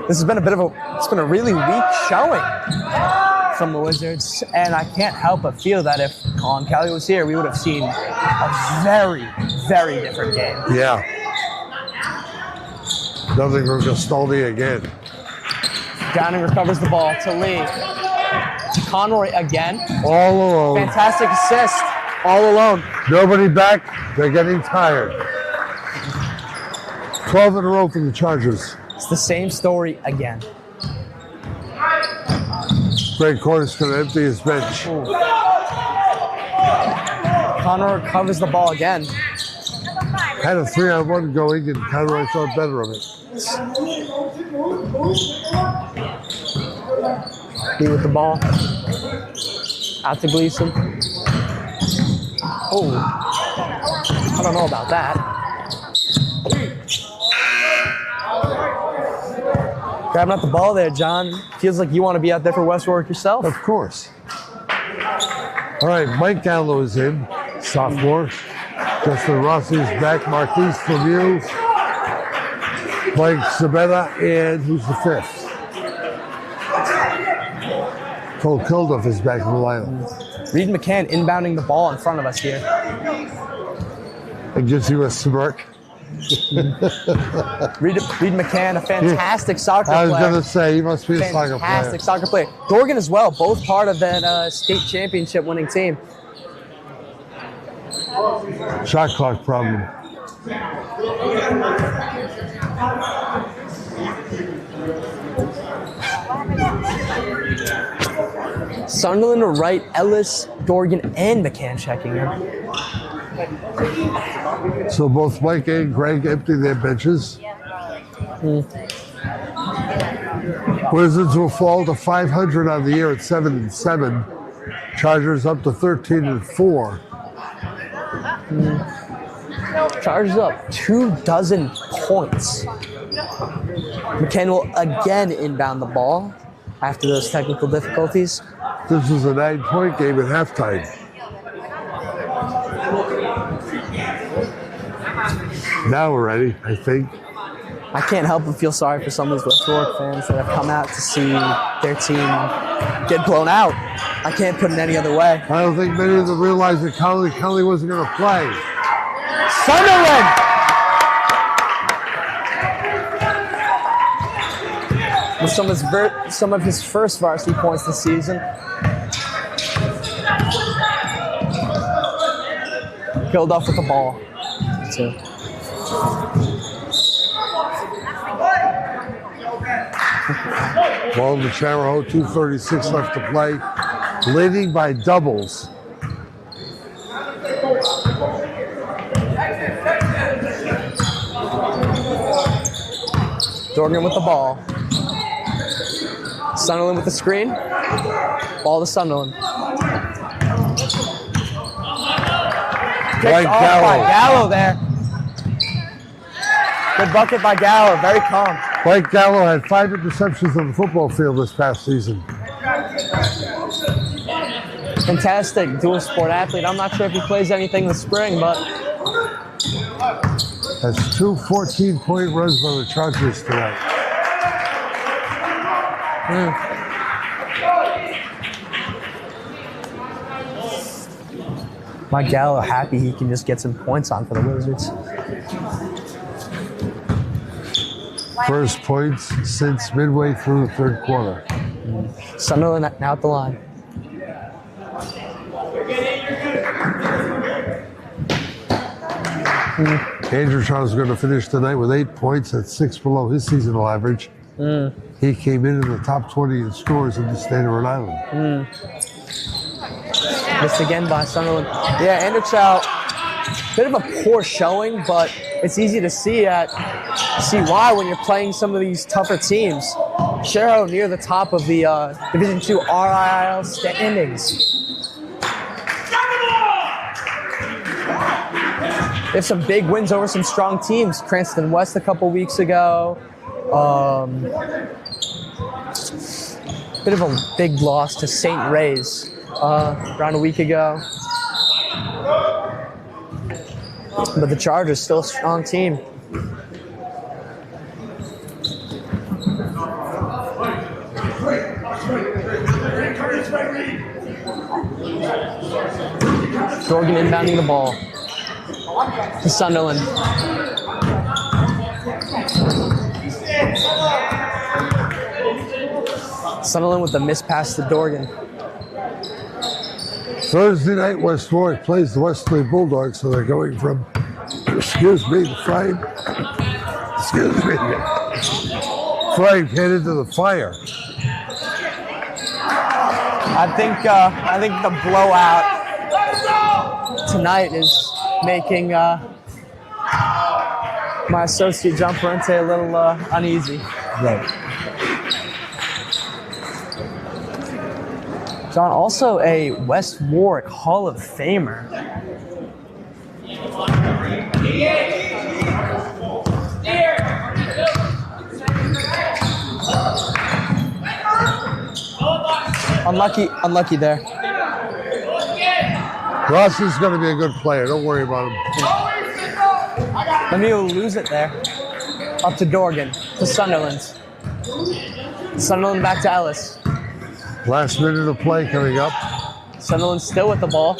This has been it's been a really weak showing from the Wizards, and I can't help but feel that if Colin Kelly was here, we would have seen a very, very different game. Yeah. Nothing from Castaldi again. Downing recovers the ball to Lee. To Conroy again. All alone. Fantastic assist. All alone. Nobody back. They're getting tired. 12 in a row for the Chargers. It's the same story again. Greg Cornish going to empty his bench. Conroy recovers the ball again. Had a 3-on-1 going, and Conroy thought better of it. Lee with the ball. Out to Gleason. Oh, I don't know about that. Grabbing up the ball there, John. Feels like you want to be out there for West Warwick yourself. Of course. All right, Mike Gallo is in, sophomore. Justin Rossi's back, Marquise Lemieux, Mike Zabetta, and who's the fifth? Cole Kilduff is back in the lineup. Reed McCann inbounding the ball in front of us here. And gives you a smirk. Reed McCann, a fantastic soccer player. I was going to say, he must be a soccer player. Fantastic soccer player. Dorgan as well, both part of that state championship winning team. Shot clock problem. Sunderland to right, Ellis, Dorgan, and McCann checking in. So both Mike and Greg empty their benches. Wizards will fall to 500 on the year at 7-7. Chargers up to 13-4. Chargers up 24 points. McCain will again inbound the ball after those technical difficulties. This was a 9-point game at halftime. Now we're ready, I think. I can't help but feel sorry for some of these West Warwick fans that have come out to see their team get blown out. I can't put it any other way. I don't think many of them realized that Conley wasn't going to play. Sunderland! With some of his first varsity points this season. Killed off with the ball. Ball to Chariho, 2:36 left to play. Leading by doubles. Dorgan with the ball. Sunderland with the screen. Ball to Sunderland. Picked off by Gallo there. Good bucket by Gallo, very calm. Blake Gallo had 5 interceptions on the football field this past season. Fantastic dual sport athlete. I'm not sure if he plays anything in the spring, but that's 2 14-point runs by the Chargers tonight. Mike Gallo happy he can just get some points on for the Wizards. First points since midway through the third quarter. Sunderland now at the line. Andrew Charles is going to finish tonight with 8 points. That's 6 below his seasonal average. He came in the top 20 in scores in the state of Rhode Island. Missed again by Sunderland. Yeah, Andrew Chow, bit of a poor showing, but it's easy to see why when you're playing some of these tougher teams. Chariho near the top of the Division II RIL standings. They have some big wins over some strong teams. Cranston West a couple weeks ago. Bit of a big loss to St. Ray's around a week ago. But the Chargers still a strong team. Dorgan inbounding the ball to Sunderland. Sunderland with the missed pass to Dorgan. Thursday night, West Warwick plays the Westerly Bulldogs, so they're going from, the frying pan into the fire. I think the blowout tonight is making my associate John Parente a little uneasy. Right. John, also a West Warwick Hall of Famer. Unlucky there. Ross is going to be a good player. Don't worry about him. Lemieux will lose it there. Up to Dorgan, to Sunderland. Sunderland back to Ellis. Last minute of play coming up. Sunderland still with the ball.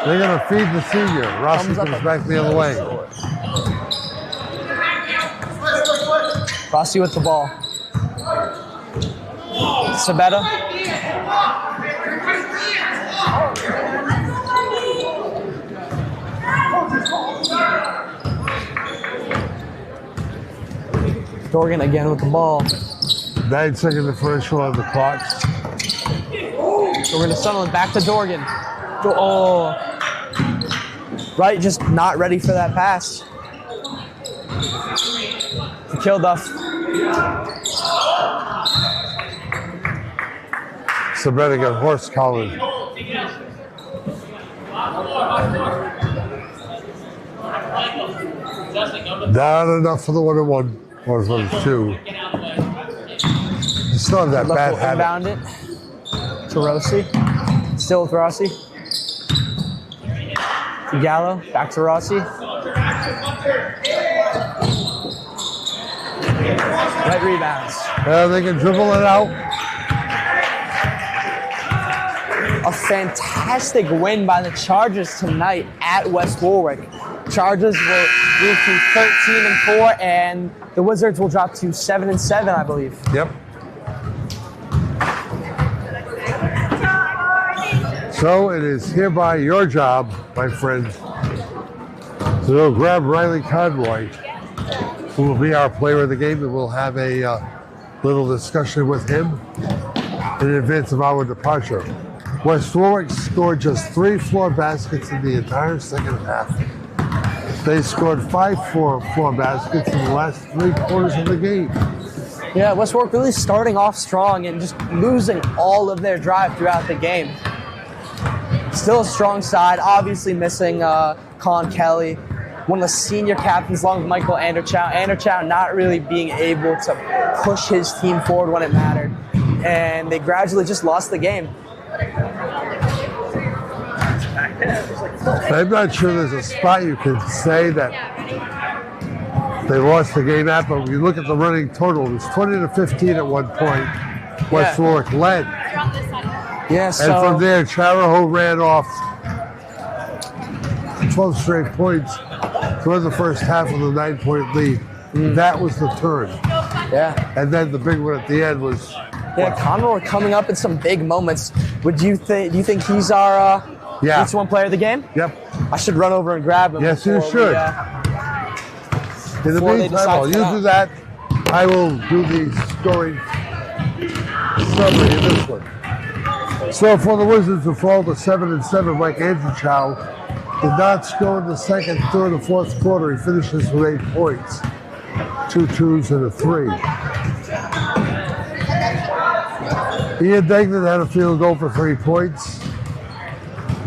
They're going to feed the senior. Rossi comes back the other way. Rossi with the ball. Sabetta. Dorgan again with the ball. 9-second differential on the clock. Dorgan to Sunderland, back to Dorgan. Oh. Right, just not ready for that pass. Kilduff. Sabetta got horse collared. Not enough for the 1-1 or for the 2. You still have that bad habit. Inbound it to Rossi. Still with Rossi. Gallo, back to Rossi. Right rebounds. Yeah, they can dribble it out. A fantastic win by the Chargers tonight at West Warwick. Chargers will move to 13-4, and the Wizards will drop to 7-7, I believe. Yep. So it is hereby your job, my friend, to go grab Riley Conroy, who will be our player of the game, and we'll have a little discussion with him in advance of our departure. West Warwick scored just 3 floor baskets in the entire second half. They scored 5 floor baskets in the last 3 quarters of the game. Yeah, West Warwick really starting off strong and just losing all of their drive throughout the game. Still a strong side, obviously missing Colin Kelly, one of the senior captains along with Michael Anderchow. Anderchow not really being able to push his team forward when it mattered. And they gradually just lost the game. I'm not sure there's a spot you can say that they lost the game at, but when you look at the running total, it was 20-15 at one point. West Warwick led. Yeah, so, and from there, Chariho ran off 12 straight points toward the first half of the 9-point lead. That was the turn. Yeah. And then the big one at the end was. Yeah, Conroy coming up in some big moments. Do you think he's our each one player of the game? Yep. I should run over and grab him. Yes, you should. In the meantime, while you do that, I will do the scoring summary of this one. So for the Wizards who fall to 7-7, Mike Anderchow did not score in the second, third, or fourth quarter. He finishes with 8 points, 2 twos and a 3. Ian Degnan had a field goal for 3 points.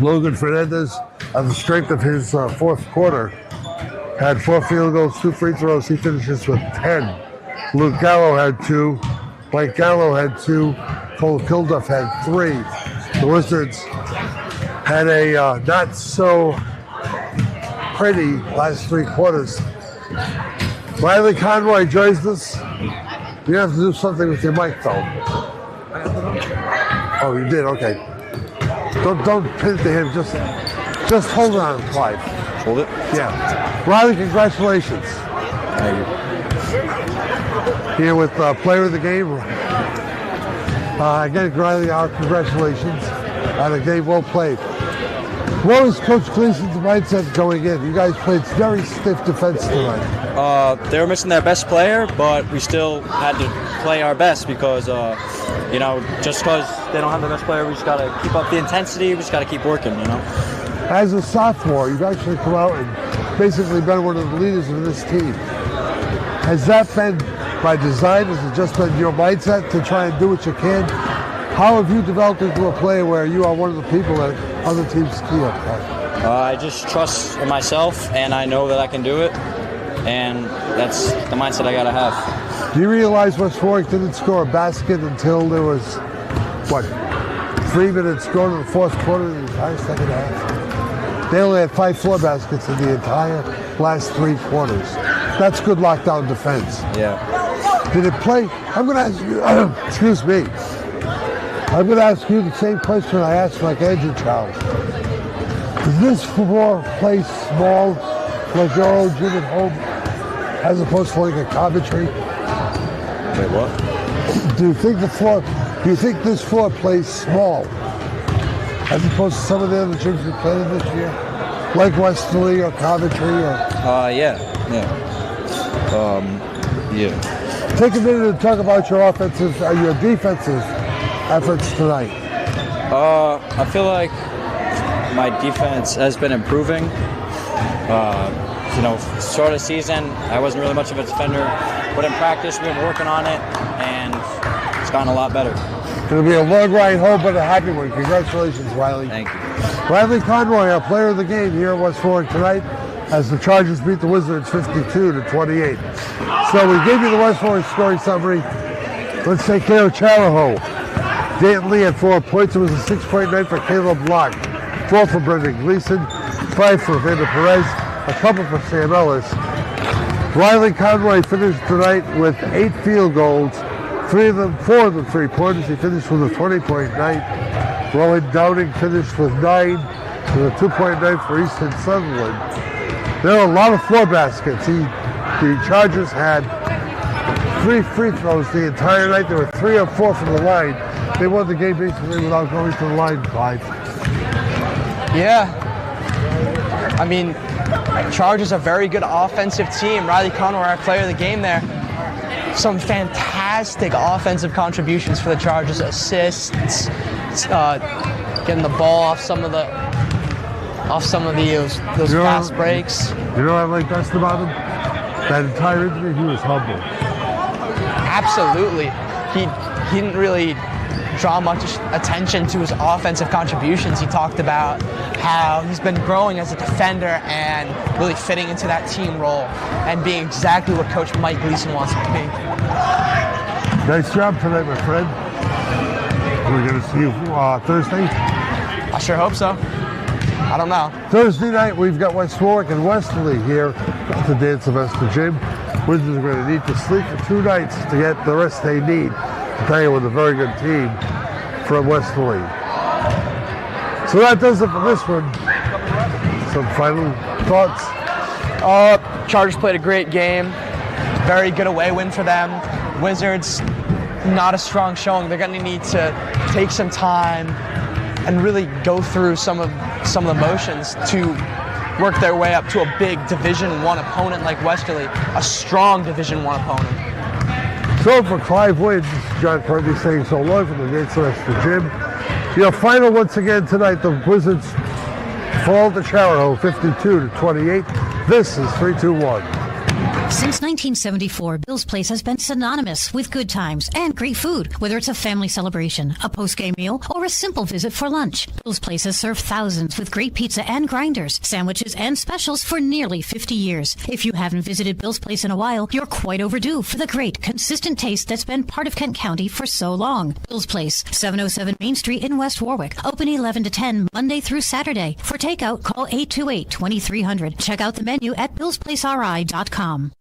Logan Fernandez, on the strength of his fourth quarter, had 4 field goals, 2 free throws. He finishes with 10. Luke Gallo had 2. Mike Gallo had 2. Cole Kilduff had 3. The Wizards had a not so pretty last 3 quarters. Riley Conroy joins us. You have to do something with your mic, though. Oh, you did? Okay. Don't pin it to him. Just hold it on, Clive. Hold it? Yeah. Riley, congratulations. Thank you. Here with player of the game. Again, Riley, our congratulations on a game well played. What was Coach Gleason's mindset going in? You guys played very stiff defense tonight. They were missing their best player, but we still had to play our best because, just because they don't have the best player, we just got to keep up the intensity. We just got to keep working, As a sophomore, you've actually come out and basically been one of the leaders of this team. Has that been by design? Has it just been your mindset to try and do what you can? How have you developed into a player where you are one of the people that other teams key up on? I just trust in myself, and I know that I can do it, and that's the mindset I got to have. Do you realize West Warwick didn't score a basket until there was, 3 minutes gone in the fourth quarter of the entire second half? They only had 5 floor baskets in the entire last 3 quarters. That's good lockdown defense. Yeah. Did it play? I'm going to ask you, excuse me. I'm going to ask you the same question I asked like Andrew Chow. Does this floor play small, like your old gym at home, as opposed to like a Coventry? Wait, what? Do you think this floor plays small, as opposed to some of the other gyms we played in this year, like Westerly or Coventry or? Yeah. Take a minute to talk about your your defensive efforts tonight. I feel like my defense has been improving. Start of season, I wasn't really much of a defender, but in practice, we've been working on it, and it's gotten a lot better. It'll be a long ride home, but a happy one. Congratulations, Riley. Thank you. Riley Conroy, our player of the game here at West Warwick tonight. as the Chargers beat the Wizards 52-28. So we gave you the West Warwick scoring summary. Let's take care of Chariho. Dayton Lee had 4 points. It was a 6-point night for Caleb Locke, 4 for Brendan Gleason, 5 for Vander Perez, a couple for Sam Ellis. Riley Conroy finished tonight with 8 field goals, 4 of them 3-pointers. He finished with a 20-point night. Rowan Downing finished with 9, with a 2-point night for Easton Sutherland. There were a lot of floor baskets. The Chargers had 3 free throws the entire night. There were 3 or 4 from the line. They won the game basically without going to the line, Clive. Yeah. I mean, Chargers a very good offensive team. Riley Conroy, our player of the game there. Some fantastic offensive contributions for the Chargers. Assists, getting the ball off some of those fast breaks. You know what I like best about him? That entire interview, he was humble. Absolutely. He didn't really draw much attention to his offensive contributions. He talked about how he's been growing as a defender and really fitting into that team role and being exactly what Coach Mike Gleason wants him to be. Nice job tonight, my friend. We're going to see you Thursday? I sure hope so. I don't know. Thursday night, we've got West Warwick and Westerly here at the Dan Sylvester Gym. Wizards are going to need to sleep for 2 nights to get the rest they need to play with a very good team from Westerly. So that does it for this one. Some final thoughts? Chargers played a great game. Very good away win for them. Wizards, not a strong showing. They're going to need to take some time and really go through some of the motions to work their way up to a big Division I opponent like Westerly, a strong Division I opponent. So for Clive Wins, John Purdy saying so long from the Dan Sylvester Gym. Your final once again tonight, the Wizards fall to Chariho 52-28. This is 3-2-1. Since 1974, Bill's Place has been synonymous with good times and great food. Whether it's a family celebration, a post-game meal, or a simple visit for lunch, Bill's Place has served thousands with great pizza and grinders, sandwiches, and specials for nearly 50 years. If you haven't visited Bill's Place in a while, you're quite overdue for the great, consistent taste that's been part of Kent County for so long. Bill's Place, 707 Main Street in West Warwick. Open 11 to 10, Monday through Saturday. For takeout, call 828-2300. Check out the menu at billsplaceri.com.